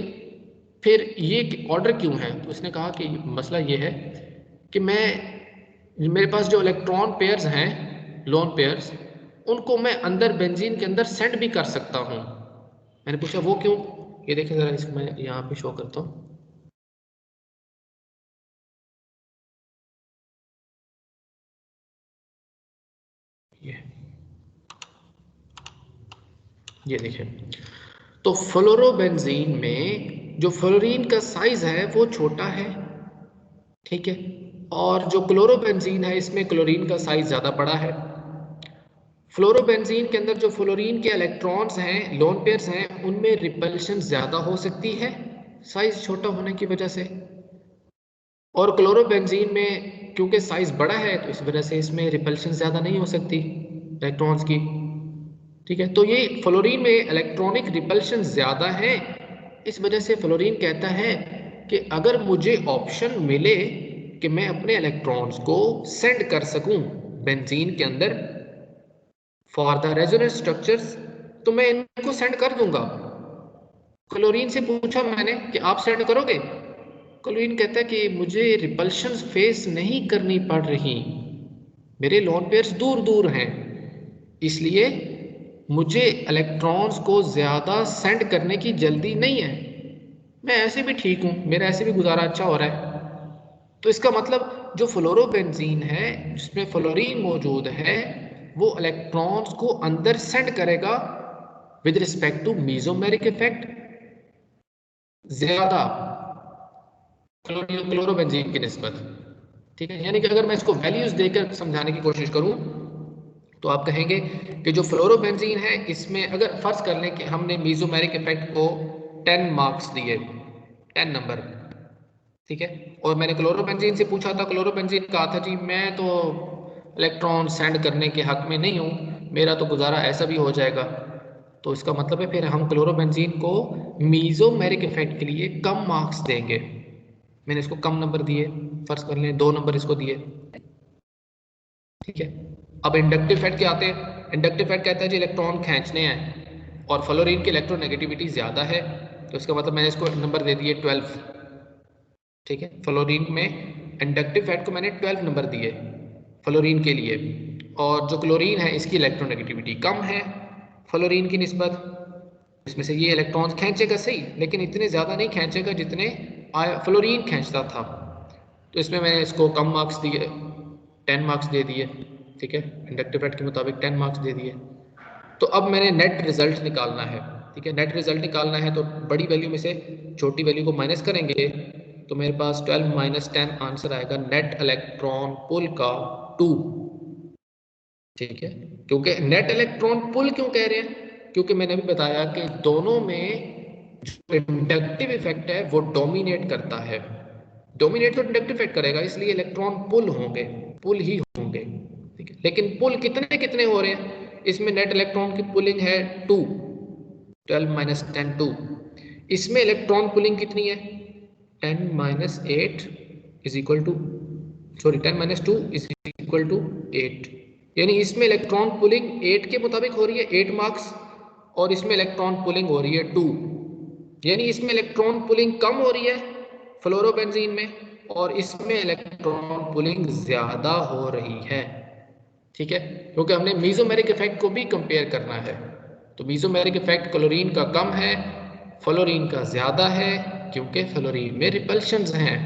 फिर ये ऑर्डर क्यों है? तो उसने कहा कि मसला ये है कि मेरे पास जो इलेक्ट्रॉन पेयर्स हैं, लोन पेयर्स, उनको मैं अंदर बेंजीन के अंदर सेंड भी कर सकता हूँ। मैंने पूछा वो क्यों? ये देखें ज़रा, इसको मैं यहाँ पे शो करता हूँ। ये देखें, तो फ्लोरोबेंजीन में जो फ्लोरीन का साइज है वो छोटा है, ठीक है, और जो क्लोरोबेंजीन है इसमें क्लोरीन का साइज ज़्यादा बड़ा है। फ्लोरोबेंजीन के अंदर जो फ्लोरीन के इलेक्ट्रॉन्स हैं, लोन पेयर्स हैं, उनमें रिपल्शन ज़्यादा हो सकती है साइज छोटा होने की वजह से, और क्लोरोबेंजीन में क्योंकि साइज बड़ा है तो इस वजह से इसमें रिपल्शन ज़्यादा नहीं हो सकती इलेक्ट्रॉन्स की। ठीक है, तो ये फ्लोरीन में इलेक्ट्रॉनिक रिपल्शन ज़्यादा है, इस वजह से फ्लोरीन कहता है कि अगर मुझे ऑप्शन मिले कि मैं अपने इलेक्ट्रॉन्स को सेंड कर सकूं बेंजीन के अंदर फॉर द रेजोनेंस स्ट्रक्चर्स, तो मैं इनको सेंड कर दूंगा। क्लोरीन से पूछा मैंने कि आप सेंड करोगे? क्लोरीन कहता है कि मुझे रिपल्शन फेस नहीं करनी पड़ रही, मेरे लोन पेयर्स दूर दूर हैं, इसलिए मुझे इलेक्ट्रॉन्स को ज़्यादा सेंड करने की जल्दी नहीं है, मैं ऐसे भी ठीक हूँ, मेरा ऐसे भी गुजारा अच्छा हो रहा है। तो इसका मतलब जो फ्लोरोबेंजीन है जिसमें फ्लोरीन मौजूद है वो इलेक्ट्रॉन्स को अंदर सेंड करेगा with respect to mesomeric effect ज़्यादा क्लोरोबेंजीन की निस्बत। ठीक है, यानी कि अगर मैं इसको वैल्यूज देकर समझाने की कोशिश करूं तो आप कहेंगे कि जो फ्लोरोबेंजीन है इसमें अगर फर्ज कर लें कि हमने मीजोमेरिक इफेक्ट को 10 मार्क्स दिए, 10 नंबर, ठीक है, और मैंने क्लोरोबेंजीन से पूछा था, क्लोरोबेंजीन कहा था जी मैं तो इलेक्ट्रॉन सेंड करने के हक में नहीं हूँ, मेरा तो गुजारा ऐसा भी हो जाएगा। तो इसका मतलब है फिर हम क्लोरोबेंजीन को मीजोमेरिक इफेक्ट के लिए कम मार्क्स देंगे। मैंने इसको कम नंबर दिए, फर्ज कर लें 2 नंबर इसको दिए। ठीक है, अब इंडक्टिव इफेक्ट क्या आते हैं? इंडक्टिव इफेक्ट कहता है जी इलेक्ट्रॉन खींचने हैं और फ्लोरीन की इलेक्ट्रोनेगेटिविटी ज़्यादा है, तो इसका मतलब मैंने इसको नंबर दे दिए 12। ठीक है, फ्लोरीन में इंडक्टिव इफेक्ट को मैंने 12 नंबर दिए फ्लोरीन के लिए, और जो क्लोरीन है इसकी इलेक्ट्रोनेगेटिविटी कम है फ्लोरीन की निस्बत, इसमें से ये इलेक्ट्रॉन्स खींचेगा सही, लेकिन इतने ज़्यादा नहीं खींचेगा जितने फ्लोरीन खींचता था, तो इसमें मैंने इसको कम मार्क्स दिए, 10 मार्क्स दे दिए। ठीक है, इंडक्टिव इफेक्ट के मुताबिक 10 मार्क्स दे दिए। तो अब मैंने नेट रिजल्ट निकालना है, ठीक है, नेट रिजल्ट निकालना है तो बड़ी वैल्यू में से छोटी वैल्यू को माइनस करेंगे तो मेरे पास 12 माइनस 10 आंसर आएगा नेट इलेक्ट्रॉन पुल का 2, ठीक है। क्योंकि नेट इलेक्ट्रॉन पुल क्यों कह रहे हैं, क्योंकि मैंने भी बताया कि दोनों में जो इंडक्टिव इफेक्ट है वो डोमिनेट करता है, डोमिनेट तो इंडक्टिव इफेक्ट करेगा, इसलिए इलेक्ट्रॉन पुल होंगे, पुल ही होंगे, ठीक है। लेकिन पुल कितने कितने हो रहे हैं, इसमें नेट इलेक्ट्रॉन की पुलिंग है 2, 12 माइनस 10 2, इसमें इलेक्ट्रॉन पुलिंग कितनी है 10 minus 8 is equal to, sorry 10 minus 2 is equal to 8, यानी इसमें इलेक्ट्रॉन पुलिंग 8 के मुताबिक हो रही है 8 मार्क्स, और इसमें इलेक्ट्रॉन पुलिंग हो रही है 2, यानी इसमें इलेक्ट्रॉन पुलिंग कम हो रही है फ्लोरोबेंजीन में और इसमें इलेक्ट्रॉन पुलिंग ज्यादा हो रही है, ठीक है, क्योंकि हमने मीजोमेरिक इफेक्ट को भी कंपेयर करना है। तो मीजोमेरिक इफेक्ट क्लोरीन का कम है, फ्लोरीन का ज्यादा है, क्योंकि फ्लोरीन में रिपल्शंस हैं,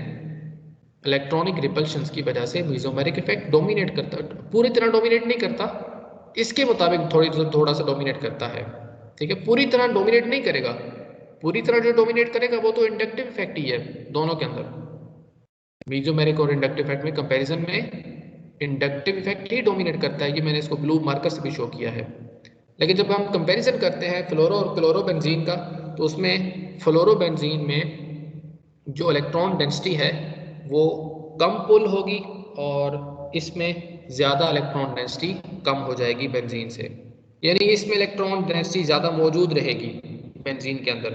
इलेक्ट्रॉनिक रिपल्शंस की वजह से मीजोमेरिक इफेक्ट डोमिनेट करता है, पूरी तरह डोमिनेट नहीं करता, इसके मुताबिक थोड़ा सा डोमिनेट करता है, ठीक है, पूरी तरह डोमिनेट नहीं करेगा, पूरी तरह जो डोमिनेट करेगा वो तो इंडक्टिव इफेक्ट ही है दोनों के अंदर, मीजोमेरिक और इंडक्टिव इफेक्ट में कंपैरिजन में इंडक्टिव इफेक्ट ही डोमिनेट करता है, ये मैंने इसको ब्लू मार्कर से भी शो किया है। लेकिन जब हम कंपैरिजन करते हैं फ्लोरो और क्लोरोबेंजीन का, तो उसमें फ्लोरोबेंजीन में जो इलेक्ट्रॉन डेंसिटी है वो कम पुल होगी और इसमें ज़्यादा इलेक्ट्रॉन डेंसिटी कम हो जाएगी बेंजीन से, यानी इसमें इलेक्ट्रॉन डेंसिटी ज़्यादा मौजूद रहेगी बेंजीन के अंदर,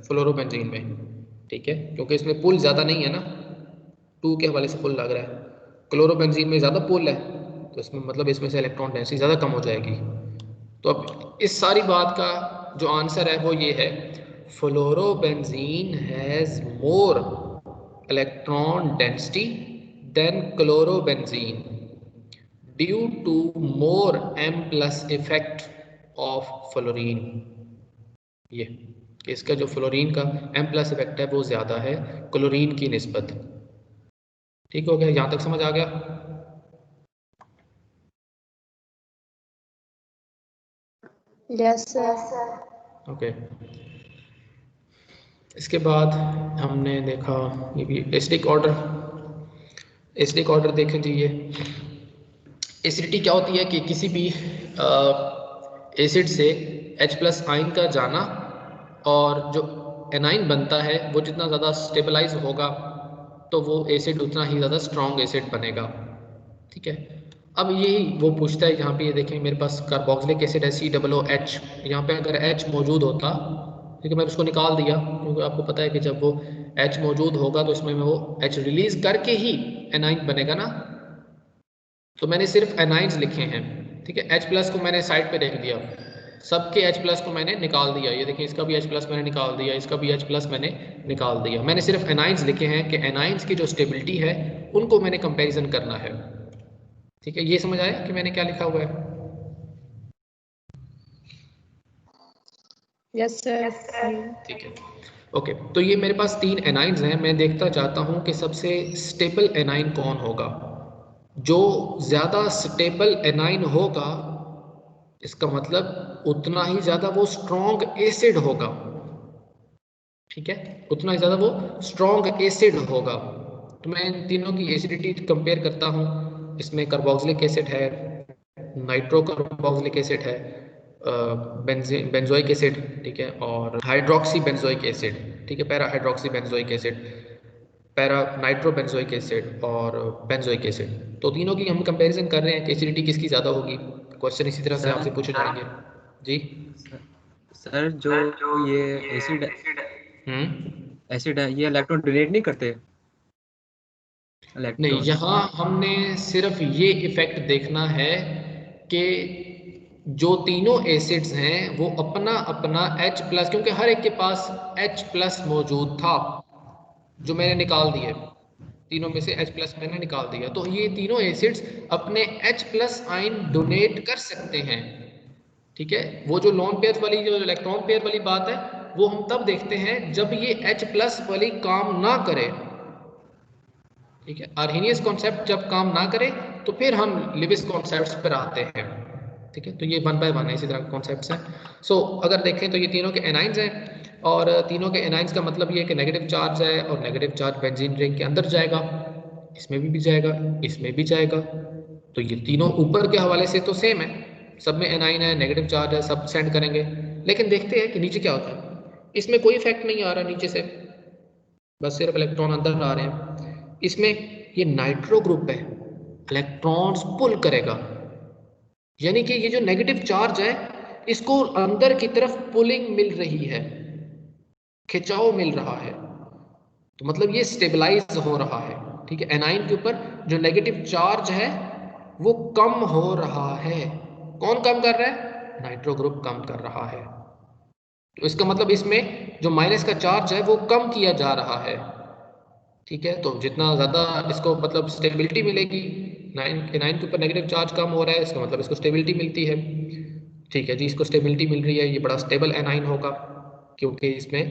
फ्लोरोबेंजीन में, ठीक है, क्योंकि इसमें पुल ज़्यादा नहीं है ना, 2 के हवाले से पुल लग रहा है, क्लोरोबेंजीन में ज़्यादा पुल है तो इसमें मतलब इसमें से इलेक्ट्रॉन डेंसिटी ज़्यादा कम हो जाएगी। तो अब इस सारी बात का जो आंसर है वो ये है, fluorobenzene has more electron density than chlorobenzene due to more M+ effect of fluorine, ये इसका जो फ्लोरीन का M+ इफेक्ट है वो ज़्यादा है क्लोरीन की निस्बत, ठीक हो गया, यहाँ तक समझ आ गया। Yes sir. ओके, इसके बाद हमने देखा ये भी एसिडिक ऑर्डर, एसिडिक ऑर्डर देखें जी, ये एसिडिटी क्या होती है कि किसी भी एसिड से H+ आयन का जाना और जो एनाइन बनता है वो जितना ज़्यादा स्टेबलाइज होगा तो वो एसिड उतना ही ज़्यादा स्ट्रॉन्ग एसिड बनेगा, ठीक है। अब यही वो पूछता है, यहाँ पे ये देखें मेरे पास कार्बोक्सिलिक एसिड है COOH, यहाँ पे अगर H मौजूद होता, ठीक है, मैंने उसको निकाल दिया क्योंकि आपको पता है कि जब वो H मौजूद होगा तो इसमें वो H रिलीज करके ही एनाइन बनेगा ना, तो मैंने सिर्फ एनाइंस लिखे हैं, ठीक है, H+ को मैंने साइड पे रख दिया, सबके H+ को मैंने निकाल दिया, ये देखिए इसका भी H+ मैंने निकाल दिया, इसका भी H+ मैंने निकाल दिया, मैंने सिर्फ एनाइंस लिखे हैं कि एनाइंस की जो स्टेबिलिटी है उनको मैंने कंपैरिजन करना है, ठीक है, ये समझ आया कि मैंने क्या लिखा हुआ है। Yes sir. ठीक है, ओके, तो ये मेरे पास 3 एनाइंस हैं, मैं देखता चाहता हूँ कि सबसे स्टेबल एनाइन कौन होगा, जो ज़्यादा स्टेबल एनाइन होगा इसका मतलब उतना ही ज़्यादा वो स्ट्रॉन्ग एसिड होगा, ठीक है, उतना ही ज़्यादा वो स्ट्रॉन्ग एसिड होगा। तो मैं इन तीनों की एसिडिटी कंपेयर करता हूँ, इसमें कार्बोक्सिलिक एसिड है, नाइट्रो कार्बोक्सिलिक एसिड है, बेंजोइक एसिड, ठीक है, और हाइड्रोक्सी बेंजोइक एसिड, ठीक है, para hydroxy benzoic acid, para nitro benzoic acid और बेंजोइक एसिड, तो तीनों की हम कंपैरिजन कर रहे हैं कि एसिडिटी किसकी ज़्यादा होगी। क्वेश्चन इसी तरह से आपसे पूछे जाएंगे जी। सर जो ये एसिड एसिड है ये इलेक्ट्रॉन डोनेट नहीं करते, नहीं, यहाँ हमने सिर्फ ये इफेक्ट देखना है कि जो तीनों एसिड्स हैं वो अपना अपना H+, क्योंकि हर एक के पास H+ मौजूद था जो मैंने निकाल दिए, तीनों में से H+ मैंने निकाल दिया, तो ये तीनों एसिड्स अपने H+ आयन डोनेट कर सकते हैं, ठीक है। वो जो लोन पेयर वाली जो इलेक्ट्रॉन पेयर वाली बात है वो हम तब देखते हैं जब ये H+ वाली काम ना करे, ठीक है, आर्हेनियस कॉन्सेप्ट जब काम ना करे तो फिर हम लिविस कॉन्सेप्ट्स पर आते हैं। ठीक है, तो ये 1 बाय 1 है, इसी तरह कॉन्सेप्ट्स हैं। सो अगर देखें तो ये तीनों के एनाइंस हैं और तीनों के एनाइंस का मतलब ये है कि नेगेटिव चार्ज है और नेगेटिव चार्ज बेंजीन रिंग के अंदर जाएगा, इसमें भी जाएगा, इसमें भी जाएगा। तो ये तीनों ऊपर के हवाले से तो सेम है, सब में एनाइन है, नेगेटिव चार्ज है, सब सेंड करेंगे। लेकिन देखते हैं कि नीचे क्या होता है। इसमें कोई इफेक्ट नहीं आ रहा नीचे से, बस सिर्फ इलेक्ट्रॉन अंदर आ रहे हैं। इसमें ये नाइट्रो ग्रुप है, इलेक्ट्रॉन्स पुल करेगा, यानी कि ये जो नेगेटिव चार्ज है इसको अंदर की तरफ पुलिंग मिल रही है, खिंचाव मिल रहा है, तो मतलब ये स्टेबलाइज हो रहा है। ठीक है, एनाइन के ऊपर जो नेगेटिव चार्ज है वो कम हो रहा है। कौन कम कर रहा है? नाइट्रो ग्रुप कम कर रहा है। तो इसका मतलब इसमें जो माइनस का चार्ज है वो कम किया जा रहा है। ठीक है, तो जितना ज़्यादा इसको मतलब स्टेबिलिटी मिलेगी, नाइन के ऊपर नेगेटिव चार्ज कम हो रहा है, इसका मतलब इसको स्टेबिलिटी मिलती है। ठीक है जी, इसको स्टेबिलिटी मिल रही है, ये बड़ा स्टेबल एनाइन होगा क्योंकि इसमें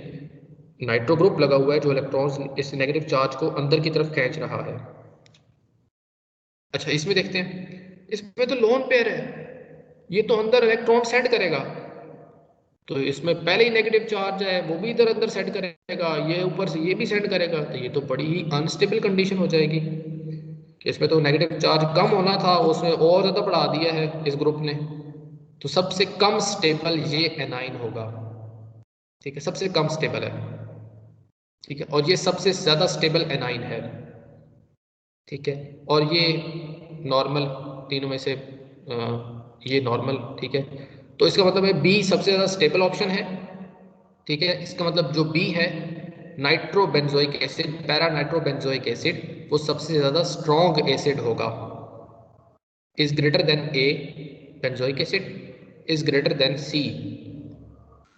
नाइट्रो ग्रुप लगा हुआ है जो इलेक्ट्रॉन्स इस नेगेटिव चार्ज को अंदर की तरफ खींच रहा है। अच्छा, इसमें देखते हैं, इसमें तो लोन पेयर है, ये तो अंदर इलेक्ट्रॉन सेंड करेगा, तो इसमें पहले ही नेगेटिव चार्ज है, वो भी इधर अंदर सेंड करेगा, ये ऊपर से ये भी सेंड करेगा, तो ये तो बड़ी ही अनस्टेबल कंडीशन हो जाएगी कि इसमें तो नेगेटिव चार्ज कम होना था, उसने और ज़्यादा बढ़ा दिया है इस ग्रुप ने। तो सबसे कम स्टेबल ये एनाइन होगा। ठीक है, सबसे कम स्टेबल है। ठीक है, और ये सबसे ज़्यादा स्टेबल एनाइन है। ठीक है, और ये नॉर्मल, तीनों में से ये नॉर्मल। ठीक है, तो इसका मतलब है बी सबसे ज़्यादा स्टेबल ऑप्शन है। ठीक है, इसका मतलब जो बी है nitrobenzoic acid, para nitrobenzoic acid, वो सबसे ज़्यादा स्ट्रॉन्ग एसिड होगा, is greater than A benzoic acid, is greater than C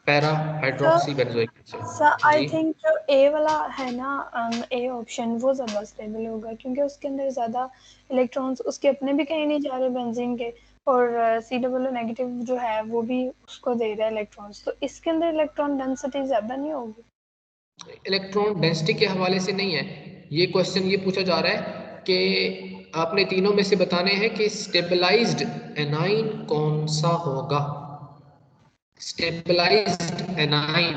para hydroxy benzoic sir acid. I जी, थिंक जो ए वाला है ना, ए ऑप्शन वो ज़्यादा स्टेबल होगा क्योंकि उसके अंदर ज़्यादा इलेक्ट्रॉन्स उसके अपने भी कहीं नहीं जा रहे बेंजीन के, और सी डबल नेगेटिव जो है वो भी उसको दे रहा है इलेक्ट्रॉन्स, तो इसके अंदर इलेक्ट्रॉन डेंसिटी ज़्यादा नहीं होगी। इलेक्ट्रॉन डेंसिटी के हवाले से नहीं है ये क्वेश्चन, ये पूछा जा रहा है कि आपने तीनों में से बताने हैं कि स्टेबलाइज्ड एनाइन कौन सा होगा। स्टेबलाइज्ड एनाइन,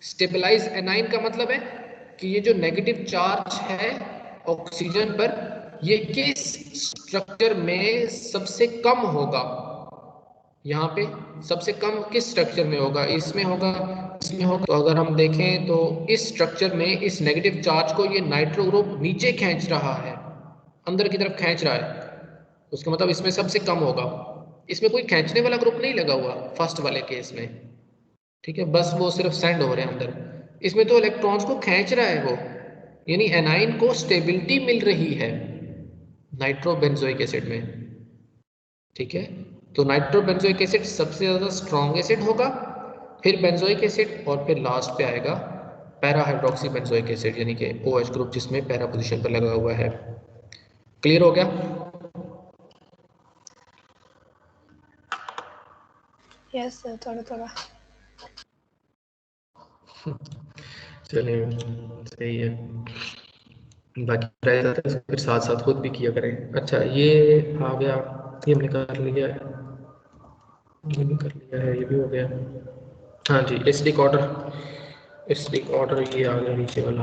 स्टेबलाइज एनाइन का मतलब है कि ये जो नेगेटिव चार्ज है ऑक्सीजन पर, ये किस स्ट्रक्चर में सबसे कम होगा। यहाँ पे सबसे कम किस स्ट्रक्चर में होगा, इसमें होगा, इसमें होगा। तो अगर हम देखें तो इस स्ट्रक्चर में इस नेगेटिव चार्ज को ये नाइट्रो ग्रुप नीचे खींच रहा है, अंदर की तरफ खींच रहा है, उसका मतलब इसमें सबसे कम होगा। इसमें कोई खींचने वाला ग्रुप नहीं लगा हुआ फर्स्ट वाले केस में। ठीक है, बस वो सिर्फ सेंड हो रहे हैं अंदर, इसमें तो इलेक्ट्रॉन्स को खींच रहा है वो, यानी एनाइन को स्टेबिलिटी मिल रही है नाइट्रोबेंजोइक एसिड में। ठीक है, तो नाइट्रोबेंजोइक एसिड सबसे ज़्यादा स्ट्रॉन्ग एसिड होगा, फिर बेंजोइक एसिड, और फिर लास्ट पे आएगा पैरा हाइड्रोक्सी बेंजोइक एसिड, यानी कि OH ग्रुप जिसमें पैरा पोजीशन पर लगा हुआ है। क्लियर हो गया? यस सर, थोड़ा थोड़ा। चलिए सही है, बाकी रह जाता है फिर साथ साथ खुद भी किया करें। अच्छा, ये आ गया, ये हमने कर लिया है, ये भी कर लिया है, ये भी हो गया। हाँ जी, एसिडिक ऑर्डर, एसिडिक ऑर्डर ये आ गया नीचे वाला।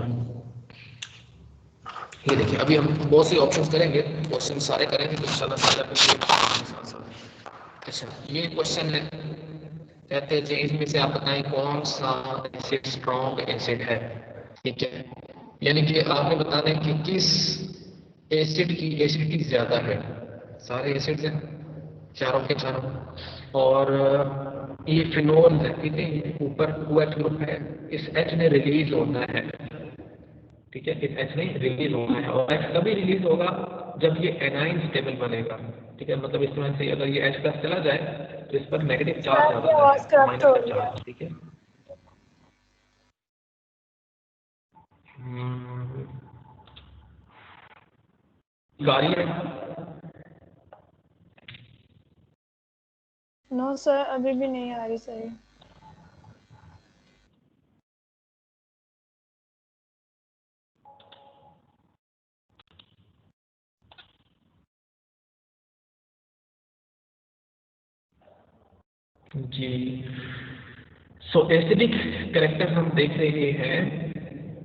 ये देखिए, अभी हम बहुत से ऑप्शंस करेंगे, क्वेश्चन सारे करेंगे तो इंशाल्लाह सारे आपके साथ साथ। अच्छा, ये क्वेश्चन है, कहते हैं जी इसमें से आप बताएं कौन सा एसिड स्ट्रॉन्ग एसिड है। ठीक है, यानी कि आपने बताना है कि किस एसिड की एसिडिटी ज्यादा है। सारे एसिड्स हैं, चारों के चारों, और ये फिनोल है, ठीक है, ये ऊपर OH ग्रुप है, इस H ने रिलीज होना है। ठीक है, इस H ने रिलीज होना है, और H कभी रिलीज होगा जब ये एनाइन स्टेबल बनेगा। ठीक है, मतलब इस तरह से अगर ये H प्लस चला जाए तो इस पर नेगेटिव चार्ज सर आ ये जाता आवाज़ है, करप्ट हो माइनस का रही है। चार्ज। ठीक है, गाड़ी है। नो सर, अभी भी नहीं आ रही सही। जी। सो एसिडिक कैरेक्टर हम देख रहे हैं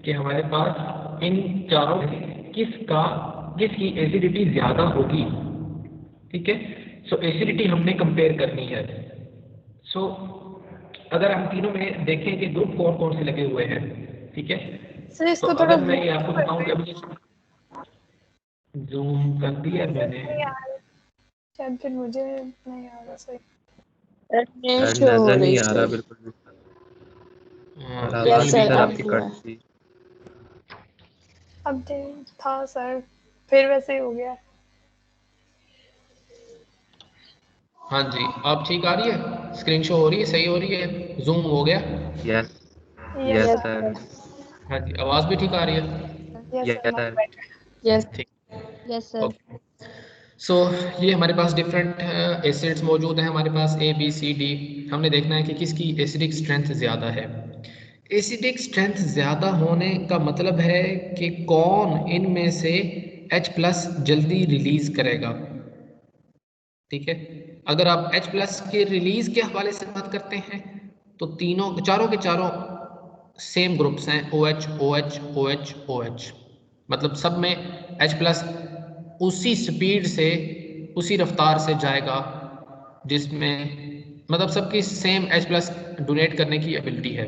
कि हमारे पास इन चारों में किसकी एसिडिटी ज्यादा होगी। ठीक है, सो एसिडिटी हमने कंपेयर करनी है। सो अगर हम तीनों में देखें कि ग्रुप कौन कौन से लगे हुए हैं, ठीक है, सर तो इसको थोड़ा अगर मैं ये आपको बताऊं कि अभी जूम कर दिया मैंने, शायद फिर मुझे नहीं आ रहा सही। सर नजर नहीं आ रहा बिल्कुल भी, और आवाज भी सर आपकी कट थी। अब था सर, फिर वैसे ही हो गया। हाँ जी, आप ठीक आ रही है, स्क्रीन शो हो रही है, सही हो रही है, जूम हो गया। यस यस यस सर, हाँ जी, आवाज भी ठीक आ रही है। Yes yes sir, much sir. Better. Yes ठीक, यस सर। ओके। सो ये हमारे पास डिफरेंट एसिड्स मौजूद हैं, हमारे पास ए बी सी डी। हमने देखना है कि किसकी एसिडिक स्ट्रेंथ ज़्यादा है। एसिडिक स्ट्रेंथ ज़्यादा होने का मतलब है कि कौन इनमें से H+ जल्दी रिलीज करेगा। ठीक है, अगर आप H+ के रिलीज के हवाले से बात करते हैं तो चारों के चारों सेम ग्रुप्स हैं, OH OH OH OH, मतलब सब में H+ उसी स्पीड से उसी रफ्तार से जाएगा जिसमें, मतलब सबकी सेम H+ डोनेट करने की एबिलिटी है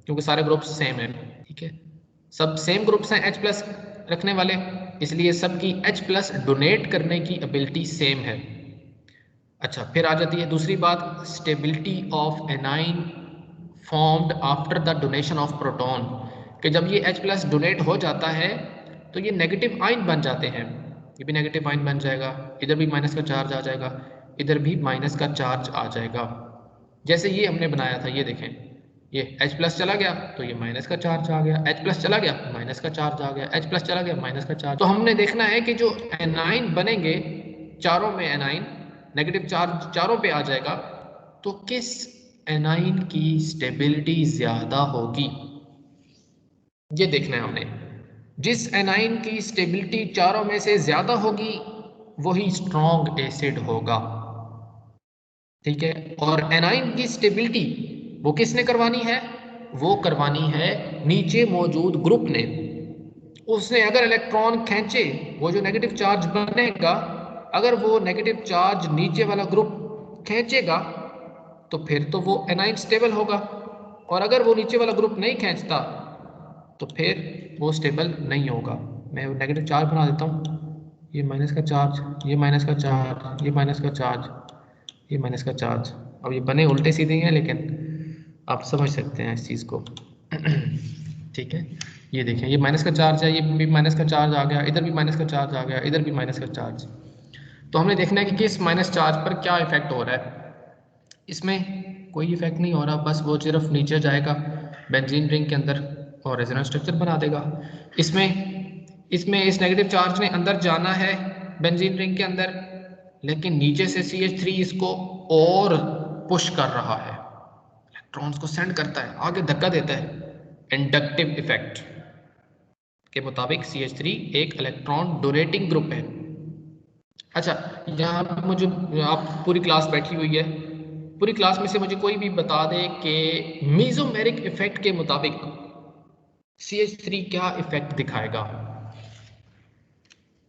क्योंकि सारे ग्रुप्स सेम हैं। ठीक है, सब सेम ग्रुप्स हैं H+ रखने वाले, इसलिए सबकी H+ डोनेट करने की एबिलिटी सेम है। अच्छा, फिर आ जाती है दूसरी बात, stability of anion formed after the donation of proton, कि जब ये H+ डोनेट हो जाता है तो ये नेगेटिव आयन बन जाते हैं। ये भी नेगेटिव आयन बन जाएगा, इधर भी माइनस का चार्ज आ जाएगा, इधर भी माइनस का चार्ज आ जाएगा। जैसे ये हमने बनाया था, ये देखें, ये H+ चला गया तो ये माइनस का चार्ज आ गया, H+ चला गया माइनस का चार्ज आ गया, H+ चला गया माइनस का चार्ज। तो हमने देखना है कि जो एनाइन बनेंगे, चारों में एनाइन नेगेटिव चार्ज चारों पे आ जाएगा, तो किस एनाइन की स्टेबिलिटी ज्यादा होगी, ये देखना है हमने। जिस एनाइन की स्टेबिलिटी चारों में से ज्यादा होगी वही स्ट्रॉन्ग एसिड होगा। ठीक है, और एनाइन की स्टेबिलिटी वो किसने करवानी है, वो करवानी है नीचे मौजूद ग्रुप ने। उसने अगर इलेक्ट्रॉन खींचे, वो जो नेगेटिव चार्ज बनेगा, अगर वो नेगेटिव चार्ज नीचे वाला ग्रुप खींचेगा तो फिर तो वो एनाइन स्टेबल होगा, और अगर वो नीचे वाला ग्रुप नहीं खींचता तो फिर वो स्टेबल नहीं होगा। मैं नेगेटिव चार्ज बना देता हूँ, ये माइनस का चार्ज, ये माइनस का चार्ज, ये माइनस का चार्ज, ये माइनस का चार्ज। अब ये बने उल्टे सीधे हैं लेकिन आप समझ सकते हैं इस चीज़ को। ठीक है, ये देखें, ये माइनस का चार्ज है, ये भी माइनस का चार्ज आ गया, इधर भी माइनस का चार्ज आ गया, इधर भी माइनस का चार्ज। तो हमने देखना है कि किस माइनस चार्ज पर क्या इफेक्ट हो रहा है। इसमें कोई इफेक्ट नहीं हो रहा, बस वो सिर्फ नीचे जाएगा बेंजीन रिंग के अंदर और रेजोनेंस स्ट्रक्चर बना देगा। इसमें इस नेगेटिव चार्ज ने अंदर जाना है बेंजीन रिंग के अंदर, लेकिन नीचे से CH3 इसको और पुश कर रहा है, इलेक्ट्रॉन्स को सेंड करता है, आगे धक्का देता है। इंडक्टिव इफेक्ट के मुताबिक CH3 एक इलेक्ट्रॉन डोनेटिंग ग्रुप है। अच्छा, यहाँ पे मुझे, आप पूरी क्लास बैठी हुई है, पूरी क्लास में से मुझे कोई भी बता दे कि मीजोमेरिक इफेक्ट के मुताबिक CH3 क्या इफेक्ट दिखाएगा।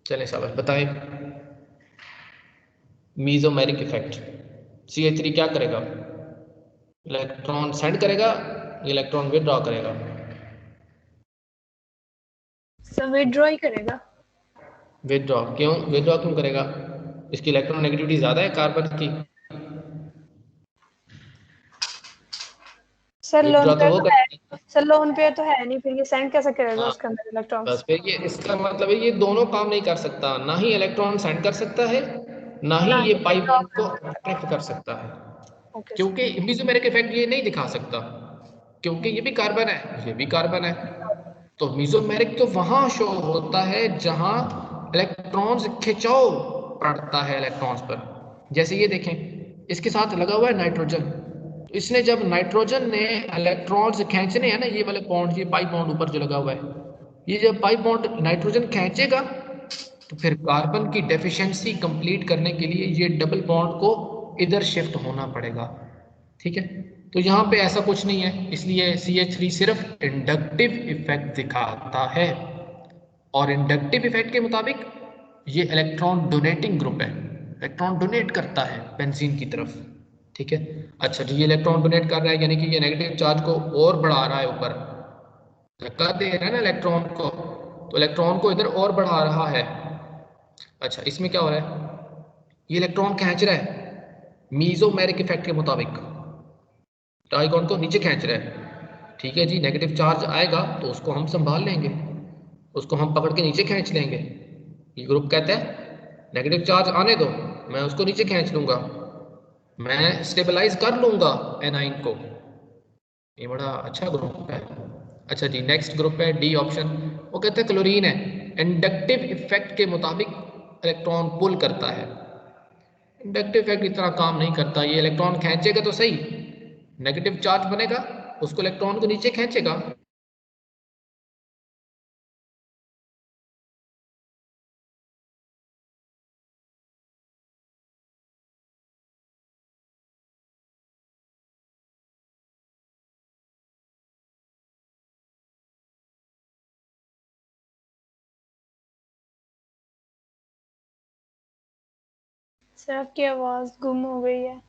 चलें शाबाश, बताएं। मीजोमेरिक इफेक्ट, CH3 क्या करेगा, इलेक्ट्रॉन सेंड करेगा, इलेक्ट्रॉन विदड्रॉ करेगा। सब विथड्रॉ ही करेगा। विदड्रॉ क्यों करेगा, इसकी इलेक्ट्रॉन नेगेटिविटी ज्यादा है कार्बन की, सर लोन विदड्रॉ तो पेयर वो तो है, करेगा। सर लोन पेयर तो है नहीं, फिर ये सेंड कैसे करेगा हाँ, उसके अंदर इलेक्ट्रॉन्स। बस फिर ये इसका मतलब है ये दोनों काम नहीं कर सकता, ना ही इलेक्ट्रॉन सेंड कर सकता है, ना ही ना ये ही पाई विथड्रॉ बॉन्ड को कर सकता अट्रैक्ट कर सकता है, है। Okay sir. क्योंकि मीजोमेरिक इफेक्ट ये नहीं दिखा सकता, क्योंकि ये भी कार्बन है, ये भी कार्बन है। तो मीजोमेरिक तो वहां शो होता है जहां इलेक्ट्रॉन्स खिंचाव पड़ता है इलेक्ट्रॉन्स पर। जैसे ये देखें, इसके साथ लगा हुआ है नाइट्रोजन, तो इसने जब नाइट्रोजन ने इलेक्ट्रॉन्स खींचने हैं ना, ये वाले बॉन्ड, ये पाई बॉन्ड ऊपर जो लगा हुआ है, ये जब पाई बॉन्ड नाइट्रोजन खींचेगा तो फिर कार्बन की डेफिशिएंसी कंप्लीट करने के लिए ये डबल बॉन्ड को इधर शिफ्ट होना पड़ेगा, ठीक है, तो यहाँ पे ऐसा कुछ नहीं है, इसलिए CH3 सिर्फ इंडक्टिव इफेक्ट दिखाता है, और इंडक्टिव इफेक्ट के मुताबिक ये इलेक्ट्रॉन डोनेटिंग ग्रुप है, इलेक्ट्रॉन डोनेट करता है बेंजीन की तरफ। ठीक है, अच्छा जी, ये इलेक्ट्रॉन डोनेट कर रहा है यानी कि ये नेगेटिव चार्ज को और बढ़ा रहा है, ऊपर धक्का दे रहा है ना इलेक्ट्रॉन को, तो इलेक्ट्रॉन को इधर और बढ़ा रहा है। अच्छा, इसमें क्या हो रहा है, ये इलेक्ट्रॉन खींच रहा है मीजोमेरिक इफेक्ट के मुताबिक, ट्राइगॉन को नीचे खींच रहा है। ठीक है जी, नेगेटिव चार्ज आएगा तो उसको हम संभाल लेंगे, उसको हम पकड़ के नीचे खींच लेंगे। ये ग्रुप कहता है नेगेटिव चार्ज आने दो, मैं उसको नीचे खींच लूंगा, मैं स्टेबलाइज कर लूंगा एनाइन को। ये बड़ा अच्छा ग्रुप है। अच्छा जी, नेक्स्ट ग्रुप है डी ऑप्शन, वो कहते हैं क्लोरीन है, इंडक्टिव इफेक्ट के मुताबिक इलेक्ट्रॉन पुल करता है। इंडक्टिव इफेक्ट इतना काम नहीं करता, ये इलेक्ट्रॉन खींचेगा तो सही, नेगेटिव चार्ज बनेगा, उसको इलेक्ट्रॉन को नीचे खींचेगा। सर आपकी आवाज गुम हो गई है।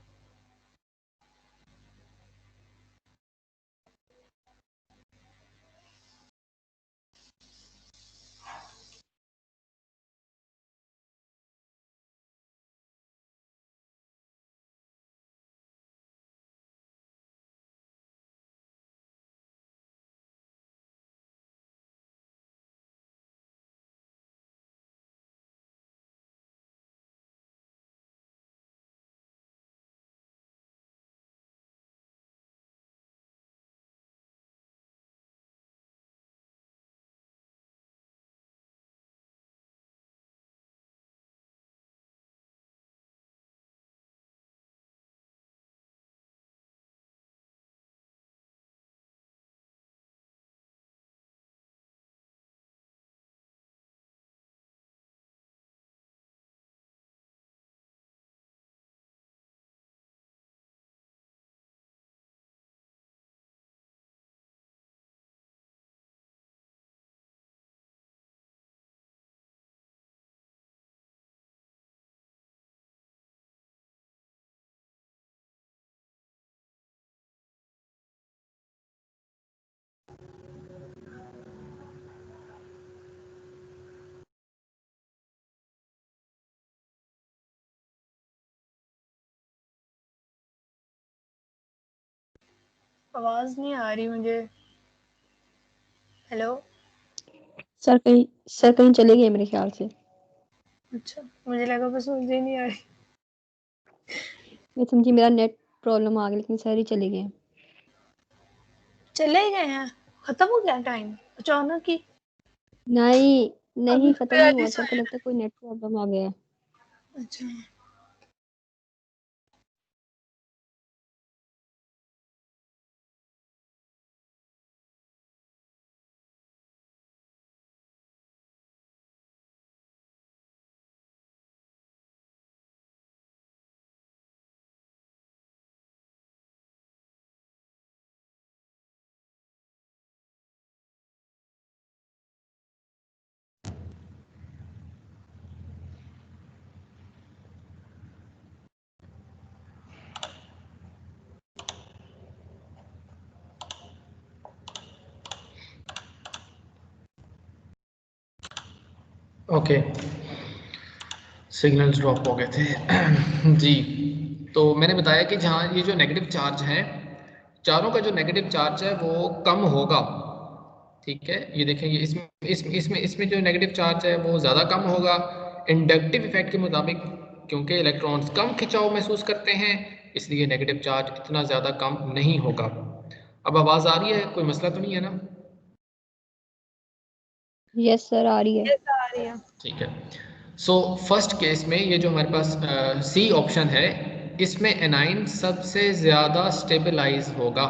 आवाज नहीं आ रही मुझे। हेलो सर कहीं चले गए मेरे ख्याल से। अच्छा, मुझे लगा बस मुझे नहीं आ रही। मैं समझी मेरा नेट प्रॉब्लम आ गया, लेकिन सर ही चले गए। चले गए हैं, खत्म हो गया टाइम अचानक ही। नहीं खत्म नहीं हुआ सर, को अच्छा लगता है कोई नेट प्रॉब्लम आ गया है। अच्छा, ओके, सिग्नल्स ड्रॉप हो गए थे जी। तो मैंने बताया कि जहाँ ये जो नेगेटिव चार्ज है, चारों का जो नेगेटिव चार्ज है वो कम होगा। ठीक है, ये देखें, ये इसमें जो नेगेटिव चार्ज है वो ज़्यादा कम होगा इंडक्टिव इफेक्ट के मुताबिक, क्योंकि इलेक्ट्रॉन्स कम खिंचाव महसूस करते हैं, इसलिए नेगेटिव चार्ज इतना ज़्यादा कम नहीं होगा। अब आवाज़ आ रही है, कोई मसला तो नहीं है ना? यस सर, आ रही है। ये आ रही है। ठीक है, सो फर्स्ट केस में ये जो हमारे पास सी ऑप्शन है, इसमें एनाइन सबसे ज़्यादा स्टेबलाइज होगा,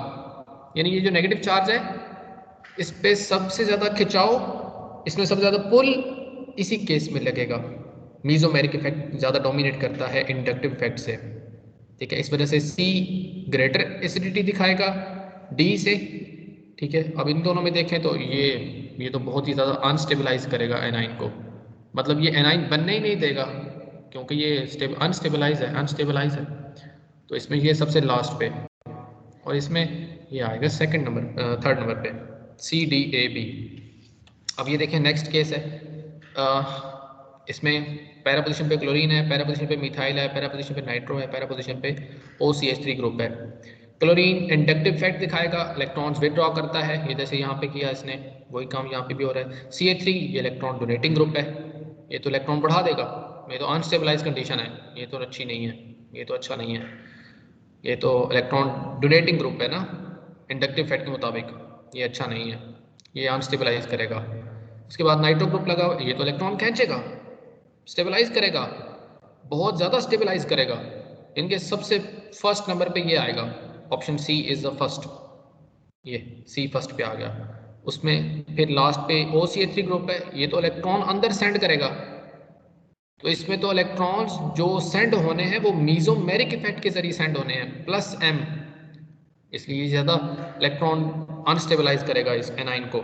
यानी ये जो नेगेटिव चार्ज है इस पे सबसे ज़्यादा खिंचाव, इसमें सबसे ज़्यादा पुल इसी केस में लगेगा। मीजोमेरिक इफेक्ट ज़्यादा डोमिनेट करता है इंडक्टिव इफेक्ट से। ठीक है। इस वजह से C ग्रेटर एसिडिटी दिखाएगा D से, ठीक है। अब इन दोनों में देखें तो ये तो बहुत ही ज़्यादा अनस्टेबलाइज करेगा एनाइन को, मतलब ये एनाइन बनने ही नहीं देगा क्योंकि ये अनस्टेबलाइज है। तो इसमें ये सबसे लास्ट पे, और इसमें ये आएगा थर्ड नंबर पे CDAB। अब ये देखें नेक्स्ट केस है, इसमें पैरा पोजीशन पे क्लोरीन है, पैरा पोजीशन पे मिथाइल है, पैरा पोजीशन पे नाइट्रो है, पैरा पोजीशन पे OCH3 ग्रुप है। क्लोरीन इंडक्टिव इफेक्ट दिखाएगा, इलेक्ट्रॉन्स विदड्रॉ करता है, ये जैसे यहाँ पे किया इसने वही काम यहाँ पे भी हो रहा है। CH3 ये इलेक्ट्रॉन डोनेटिंग ग्रुप है, ये तो इलेक्ट्रॉन बढ़ा देगा, ये तो अनस्टेबलाइज कंडीशन है, ये तो अच्छी नहीं है, ये तो अच्छा नहीं है, ये तो इलेक्ट्रॉन डोनेटिंग ग्रुप है ना इंडक्टिव इफेक्ट के मुताबिक, ये अच्छा नहीं है, ये अनस्टेबलाइज करेगा। उसके बाद नाइट्रो ग्रुप लगा, ये तो इलेक्ट्रॉन खींचेगा, स्टेबलाइज करेगा, बहुत ज़्यादा स्टेबलाइज करेगा। इनके सबसे फर्स्ट नंबर पे ये आएगा, option C is the first, ये C फर्स्ट पे आ गया। उसमें फिर लास्ट पे OCH3 ग्रुप है, ये तो इलेक्ट्रॉन अंदर सेंड करेगा, तो इसमें तो इलेक्ट्रॉन्स जो सेंड होने हैं वो मीजोमेरिक इफेक्ट के जरिए सेंड होने हैं +M, इसलिए ज़्यादा इलेक्ट्रॉन अनस्टेबलाइज करेगा इस एनाइन को,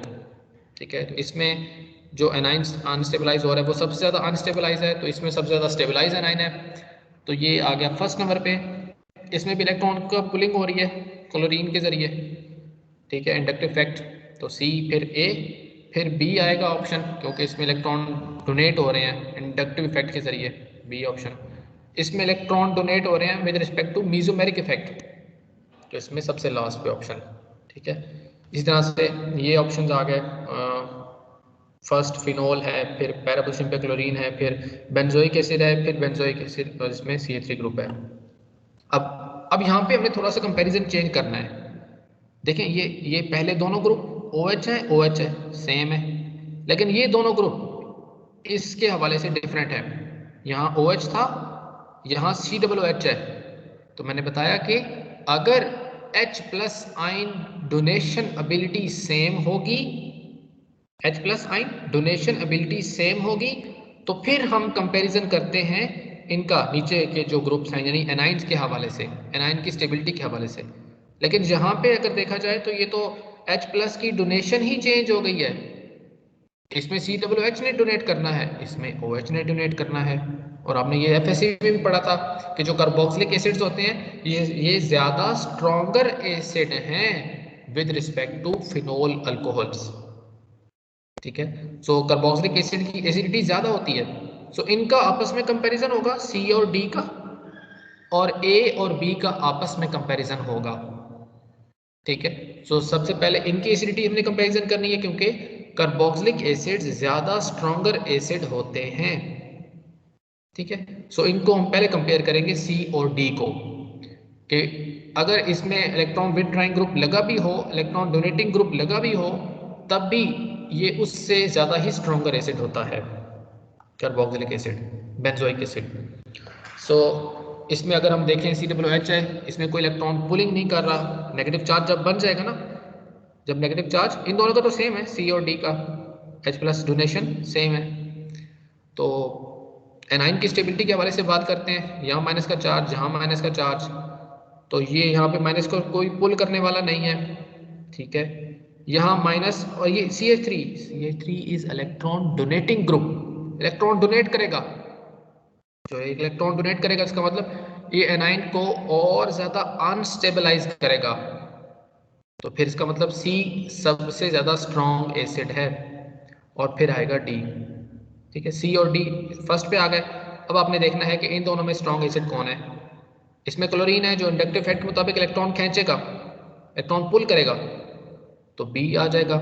ठीक है। तो इसमें जो एनाइन अनस्टेबलाइज हो रहा है वो सबसे ज़्यादा अनस्टेबलाइज है, तो इसमें सबसे ज़्यादा स्टेबलाइज एनाइन है, तो ये आ गया फर्स्ट नंबर पे। इसमें भी इलेक्ट्रॉन का पुलिंग हो रही है क्लोरीन के ज़रिए, ठीक है, इंडक्टिव इफेक्ट, तो C फिर A फिर B आएगा ऑप्शन, क्योंकि इसमें इलेक्ट्रॉन डोनेट हो रहे हैं इंडक्टिव इफेक्ट के ज़रिए, B ऑप्शन। इसमें इलेक्ट्रॉन डोनेट हो रहे हैं with respect to mesomeric effect, तो इसमें सबसे लास्ट पे ऑप्शन, ठीक है। इसी तरह से ये ऑप्शन आ गए, फर्स्ट फिनोल है, फिर पैरा पोजीशन पे क्लोरीन है, फिर बेंजोइक एसिड है, फिर बेंजोइक एसिड और इसमें CH3 ग्रुप है। अब यहाँ पे हमने थोड़ा सा कंपैरिजन चेंज करना है। देखें ये पहले दोनों ग्रुप OH है सेम है, लेकिन ये दोनों ग्रुप इसके हवाले से डिफरेंट है। यहाँ OH था, यहाँ COOH है, तो मैंने बताया कि अगर H+ ion donation ability same होगी, H+ ion donation ability same होगी, तो फिर हम कंपैरिजन करते हैं इनका नीचे के जो ग्रुप्स हैं, यानी एनाइंस के हवाले से, एनाइन की स्टेबिलिटी के हवाले से। लेकिन यहाँ पे अगर देखा जाए तो ये तो H+ की डोनेशन ही चेंज हो गई है, इसमें COOH ने डोनेट करना है, इसमें OH ने डोनेट करना है। और आपने ये FSC में भी पढ़ा था कि जो कार्बोक्सिलिक एसिड्स होते हैं ये ज़्यादा स्ट्रॉन्गर एसिड हैं with respect to phenol alcohols, ठीक है। सो कार्बोक्सिलिक एसिड की एसिडिटी ज़्यादा होती है, सो इनका आपस में कंपैरिजन होगा C और D का, और A और B का आपस में कंपैरिजन होगा, ठीक है। सो सबसे पहले इनकी एसिडिटी हमने कंपैरिजन करनी है, क्योंकि कार्बोक्सिलिक एसिड्स ज़्यादा स्ट्रॉन्गर एसिड होते हैं, ठीक है। सो इनको हम पहले कंपेयर करेंगे C और D को, कि अगर इसमें इलेक्ट्रॉन विदड्रॉइंग ग्रुप लगा भी हो, इलेक्ट्रॉन डोनेटिंग ग्रुप लगा भी हो, तब भी ये उससे ज़्यादा ही स्ट्रॉन्गर एसिड होता है कार्बोक्सिलिक एसिड, बेंजोइक एसिड। सो इसमें अगर हम देखें COOH है, इसमें कोई इलेक्ट्रॉन पुलिंग नहीं कर रहा, नेगेटिव चार्ज जब बन जाएगा ना, जब नेगेटिव चार्ज इन दोनों का तो सेम है, C और D का H+ डोनेशन सेम है, तो एनाइन की स्टेबिलिटी के हवाले से बात करते हैं, यहाँ माइनस का चार्ज, यहाँ माइनस का चार्ज, तो ये यहाँ पे माइनस को कोई पुल करने वाला नहीं है, ठीक है। यहाँ माइनस, और ये CH3 is electron donating group, electron donate करेगा, जो इलेक्ट्रॉन डोनेट करेगा इसका मतलब ये एनाइन को और ज्यादा अनस्टेबलाइज करेगा, तो फिर इसका मतलब C सबसे ज्यादा स्ट्रॉन्ग एसिड है, और फिर आएगा D, ठीक है। C और D फर्स्ट पे आ गए। अब आपने देखना है कि इन दोनों में स्ट्रॉन्ग एसिड कौन है। इसमें क्लोरीन है जो इंडक्टिव इफेक्ट के मुताबिक इलेक्ट्रॉन खींचेगा, इलेक्ट्रॉन पुल करेगा, तो B आ जाएगा,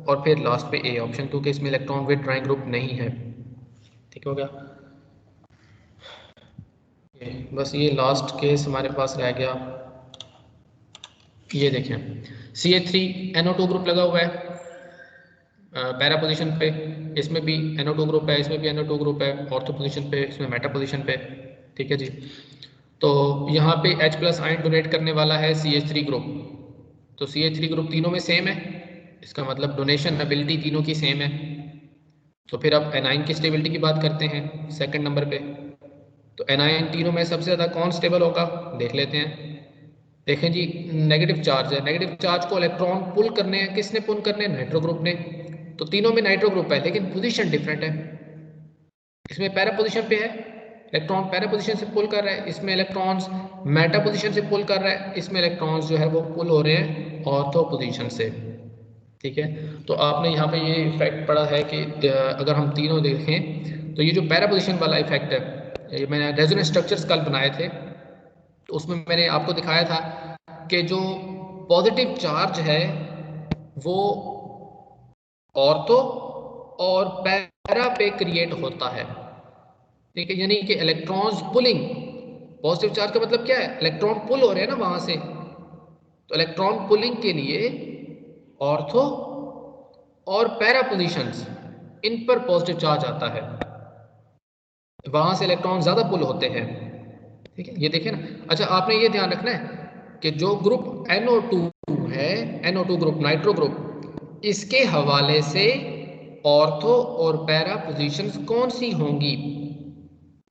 और फिर लास्ट पे A ऑप्शन, क्योंकि इसमें इलेक्ट्रॉन विदड्रॉइंग ग्रुप नहीं है, ठीक हो गया। बस ये लास्ट केस हमारे पास रह गया, ये देखें CH3NO2 ग्रुप लगा हुआ है पैरा पोजीशन पे, इसमें भी NO2 ग्रुप है, इसमें भी NO2 ग्रुप है ऑर्थो पोजीशन पे, इसमें मेटा पोजीशन पे, ठीक है जी। तो यहाँ पे H+ आयन डोनेट करने वाला है CH3 ग्रुप, तो CH3 ग्रुप तीनों में सेम है, इसका मतलब डोनेशन एबिलिटी तीनों की सेम है। तो फिर अब एनाइन की स्टेबिलिटी की बात करते हैं सेकंड नंबर पे, तो एनायन तीनों में सबसे ज़्यादा कौन स्टेबल होगा देख लेते हैं। देखें जी, नेगेटिव चार्ज है, नेगेटिव चार्ज को इलेक्ट्रॉन पुल करने हैं, किसने पुल करने हैं? नाइट्रो ग्रुप ने। तो तीनों में नाइट्रो ग्रुप है लेकिन पोजीशन डिफरेंट है। इसमें पैरा पोजीशन पे है, इलेक्ट्रॉन पैरा पोजीशन से पुल कर रहा है, इसमें इलेक्ट्रॉन्स मेटा पोजीशन से पुल कर रहा है, इसमें इलेक्ट्रॉन्स जो है वो पुल हो रहे हैं ऑर्थो पोजीशन से। ठीक है, तो आपने यहाँ पे ये इफेक्ट पढ़ा है कि अगर हम तीनों देखें तो ये जो पैरा पोजीशन वाला इफेक्ट है, ये मैंने रेजोनेंस स्ट्रक्चर्स कल बनाए थे, तो उसमें मैंने आपको दिखाया था कि जो पॉजिटिव चार्ज है वो ऑर्थो और पैरा पे क्रिएट होता है। ठीक है, यानी कि इलेक्ट्रॉन्स पुलिंग, पॉजिटिव चार्ज का मतलब क्या है? इलेक्ट्रॉन पुल हो रहे हैं ना वहां से, तो इलेक्ट्रॉन पुलिंग के लिए ऑर्थो और पैरा पोजीशंस, इन पर पॉजिटिव चार्ज आता है, वहां से इलेक्ट्रॉन ज्यादा पुल होते हैं। ठीक है, ये देखें ना। अच्छा, आपने ये ध्यान रखना है कि जो ग्रुप NO2 है, NO2 ग्रुप, नाइट्रो ग्रुप, इसके हवाले से ऑर्थो और पैरा पोजीशंस कौन सी होंगी?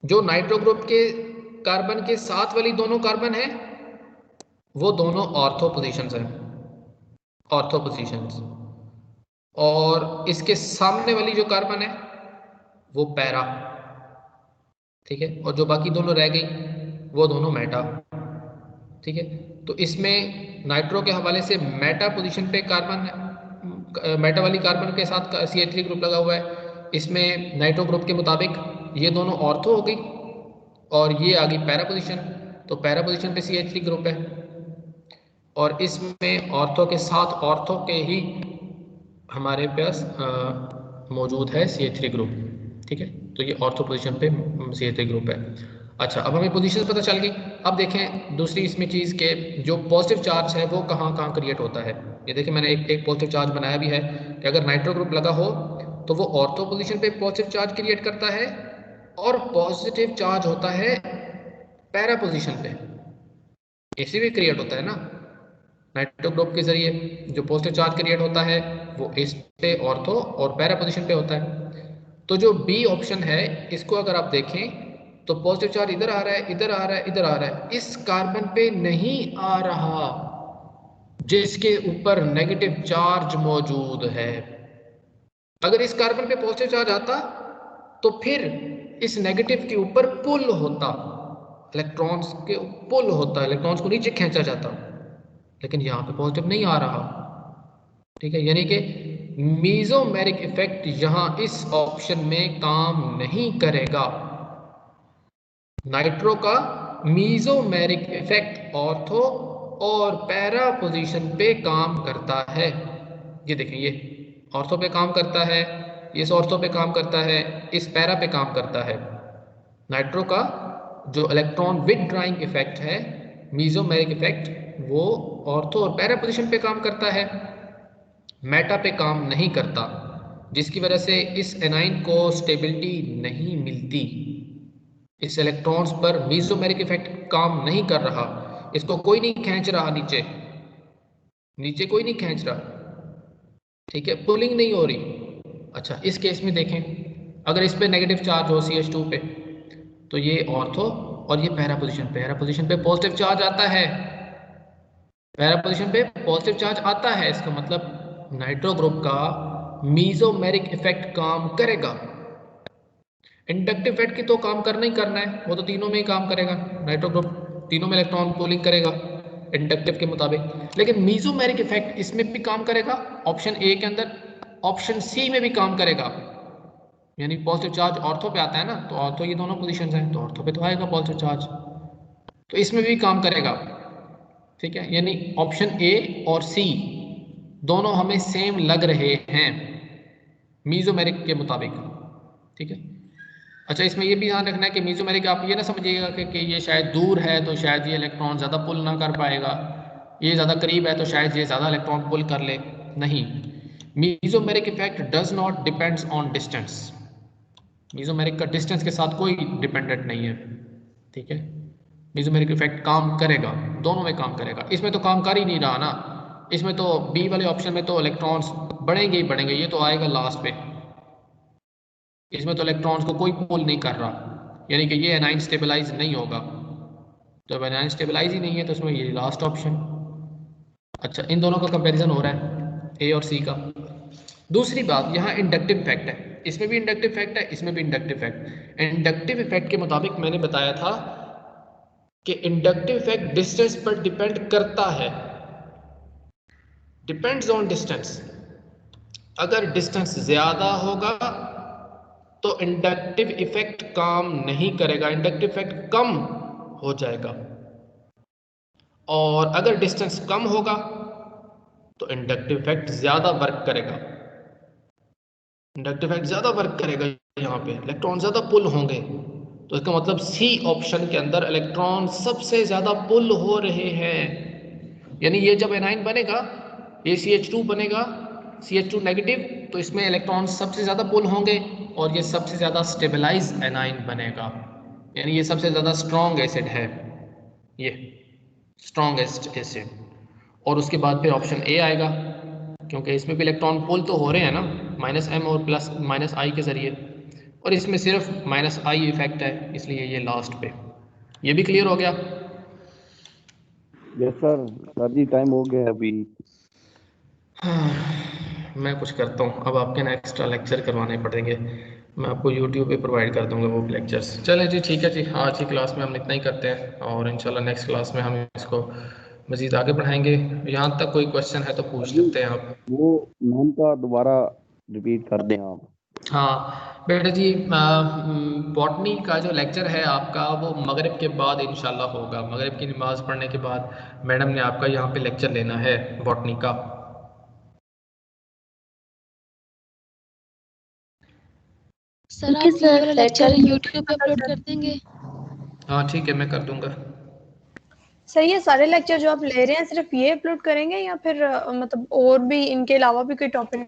जो नाइट्रो ग्रुप के कार्बन के साथ वाली दोनों कार्बन है वो दोनों ऑर्थो पोजीशंस हैं, ऑर्थो पोजीशंस, और इसके सामने वाली जो कार्बन है वो पैरा। ठीक है, और जो बाकी दोनों रह गई वो दोनों मेटा। ठीक है, तो इसमें नाइट्रो के हवाले से मेटा पोजीशन पे कार्बन है, मेटा वाली कार्बन के साथ CH3 ग्रुप लगा हुआ है। इसमें नाइट्रो ग्रुप के मुताबिक ये दोनों ऑर्थो हो गई और ये आ गई पैरा पोजीशन, तो पैरा पोजीशन पे CH3 ग्रुप है, और इसमें ऑर्थो के साथ ऑर्थो के ही हमारे पास मौजूद है CH3 ग्रुप। ठीक है, तो ये ऑर्थो पोजीशन पे CH3 ग्रुप है। अच्छा, अब हमें पोजीशन पता चल गई। अब देखें दूसरी इसमें चीज़ के जो पॉजिटिव चार्ज है वो कहाँ कहाँ क्रिएट होता है। ये देखिए मैंने एक पॉजिटिव चार्ज बनाया भी है कि अगर नाइट्रो ग्रुप लगा हो तो वो ऑर्थो पोजीशन पे पॉजिटिव चार्ज क्रिएट करता है, और पॉजिटिव चार्ज होता है पैरा पोजीशन पे, ऐसे भी क्रिएट होता है ना नाइट्रो ग्रुप के जरिए। जो पॉजिटिव चार्ज क्रिएट होता है वो इस पे ऑर्थो और पैरा पोजीशन पे होता है। तो जो बी ऑप्शन है इसको अगर आप देखें तो पॉजिटिव चार्ज इधर आ रहा है, इधर आ रहा है, इधर आ रहा है, इस कार्बन पे नहीं आ रहा जिसके ऊपर नेगेटिव चार्ज मौजूद है। अगर इस कार्बन पे पॉजिटिव चार्ज आता तो फिर इस नेगेटिव के ऊपर पुल होता, इलेक्ट्रॉन्स के पुल होता, इलेक्ट्रॉन्स को नीचे खींचा जाता, लेकिन यहाँ पे पॉजिटिव नहीं आ रहा। ठीक है, यानी कि मीजोमेरिक इफेक्ट यहाँ इस ऑप्शन में काम नहीं करेगा। नाइट्रो का मीजोमेरिक इफेक्ट ऑर्थो और पैरा पोजीशन पे काम करता है। ये देखें, ये ऑर्थो पे काम करता है, इस ऑर्थो पे काम करता है, इस पैरा पे काम करता है। नाइट्रो का जो इलेक्ट्रॉन विथड्राइंग इफेक्ट है, मीजोमेरिक इफेक्ट, वो ऑर्थो और पैरा पोजीशन पे काम करता है, मेटा पे काम नहीं करता, जिसकी वजह से इस एनाइन को स्टेबिलिटी नहीं मिलती। इस इलेक्ट्रॉन्स पर मीजोमेरिक इफेक्ट काम नहीं कर रहा, इसको कोई नहीं खींच रहा, नीचे नीचे कोई नहीं खींच रहा। ठीक है, पुलिंग नहीं हो रही। अच्छा, इस केस में देखें, अगर इस पे नेगेटिव चार्ज हो CH2 पे तो ये ऑर्थो और ये पैरा पोजीशन पे पॉजिटिव चार्ज आता है, पैरा पोजीशन पे पॉजिटिव चार्ज आता है। इसका मतलब नाइट्रो ग्रुप का मीजोमेरिक इफेक्ट काम करेगा। इंडक्टिव इफेक्ट की तो काम करना ही करना है, वो तो तीनों में ही काम करेगा। नाइट्रो ग्रुप तीनों में इलेक्ट्रॉन पुलिंग करेगा इंडक्टिव के मुताबिक, लेकिन मीजोमेरिक इफेक्ट इसमें भी काम करेगा, ऑप्शन ए के अंदर, ऑप्शन सी में भी काम करेगा। यानी पॉजिटिव चार्ज ऑर्थो पे आता है ना, तो ऑर्थो ये दोनों पोजीशंस हैं, तो ऑर्थो पे तो आएगा पॉजिटिव चार्ज, तो इसमें भी काम करेगा। ठीक है, यानी ऑप्शन ए और सी दोनों हमें सेम लग रहे हैं मीजोमेरिक के मुताबिक। ठीक है, अच्छा, इसमें ये भी ध्यान रखना है कि मीजोमेरिक, आप ये ना समझिएगा कि ये शायद दूर है तो शायद ये इलेक्ट्रॉन ज़्यादा पुल ना कर पाएगा, ये ज़्यादा करीब है तो शायद ये ज़्यादा इलेक्ट्रॉन पुल कर ले। नहीं, mesomeric effect does not depends on distance. Mesomeric का डिस्टेंस के साथ कोई डिपेंडेंट नहीं है। ठीक है, मीजोमेरिक इफेक्ट काम करेगा, दोनों में काम करेगा। इसमें तो काम कर ही नहीं रहा ना, इसमें तो बी वाले ऑप्शन में तो इलेक्ट्रॉन्स बढ़ेंगे ही बढ़ेंगे, ये तो आएगा लास्ट पे, इसमें तो इलेक्ट्रॉन्स को कोई पुल नहीं कर रहा। यानी कि ये एनाइन स्टेबलाइज नहीं होगा। तो अब एनाइन स्टेबलाइज ही नहीं है तो इसमें ये लास्ट ऑप्शन। अच्छा, इन दोनों का कंपैरिजन हो रहा है, ए और सी का। दूसरी बात, यहाँ इंडक्टिव इफेक्ट है, इसमें भी इंडक्टिव इफेक्ट है, इसमें भी इंडक्टिव इफेक्ट। इंडक्टिव इफेक्ट के मुताबिक मैंने बताया था कि इंडक्टिव इफेक्ट डिस्टेंस पर डिपेंड करता है, डिपेंड्स ऑन डिस्टेंस। अगर डिस्टेंस ज्यादा होगा तो इंडक्टिव इफेक्ट काम नहीं करेगा, इंडक्टिव इफेक्ट कम हो जाएगा। और अगर डिस्टेंस कम होगा तो इंडक्टिव इफेक्ट ज्यादा वर्क करेगा, इंडक्टिव इफेक्ट ज्यादा वर्क करेगा। यहाँ पे इलेक्ट्रॉन ज्यादा पुल होंगे, तो इसका मतलब सी ऑप्शन के अंदर इलेक्ट्रॉन सबसे ज्यादा पुल हो रहे हैं। यानी ये जब एनाइन बनेगा, ये CH2 बनेगा, CH2 नेगेटिव, तो इसमें इलेक्ट्रॉन सबसे ज्यादा पुल होंगे और ये सबसे ज्यादा स्टेबलाइज एनाइन बनेगा। यानी ये सबसे ज्यादा स्ट्रॉन्ग एसिड है, ये स्ट्रॉन्गेस्ट एसिड। और उसके बाद फिर ऑप्शन ए आएगा, क्योंकि इसमें भी इलेक्ट्रॉन पुल तो हो रहे हैं ना, -m और +-i के जरिए, और इसमें सिर्फ -i इफेक्ट है, इसलिए ये लास्ट पे। ये भी क्लियर हो गया? यस सर जी टाइम हो गया अभी। मैं कुछ करता हूँ, अब आपके ना एक्स्ट्रा लेक्चर करवाने पड़ेंगे, मैं आपको यूट्यूब पे प्रोवाइड कर दूंगा वो लेक्चर्स। चलें जी, ठीक है जी, आज की क्लास में हम इतना ही करते हैं और इंशाल्लाह नेक्स्ट क्लास में हम इसको मज़ीद आगे बढ़ाएंगे। यहाँ तक कोई क्वेश्चन है तो पूछ सकते हैं आप। वो नाम का दोबारा रिपीट कर दें आप। हाँ बेटा जी, बॉटनी का जो लेक्चर है आपका वो मगरिब के बाद इंशाल्लाह होगा, मगरिब की नमाज़ पढ़ने के बाद मैडम ने आपका यहाँ पे लेक्चर लेना है बॉटनी का। सर आप ये वाला लेक्चर यूट्यूब पे अपलोड कर देंगे? हाँ ठीक है, मैं कर दूंगा। सर ये सारे लेक्चर जो आप ले रहे हैं सिर्फ ये अपलोड करेंगे या फिर मतलब और भी इनके अलावा भी कोई टॉपिक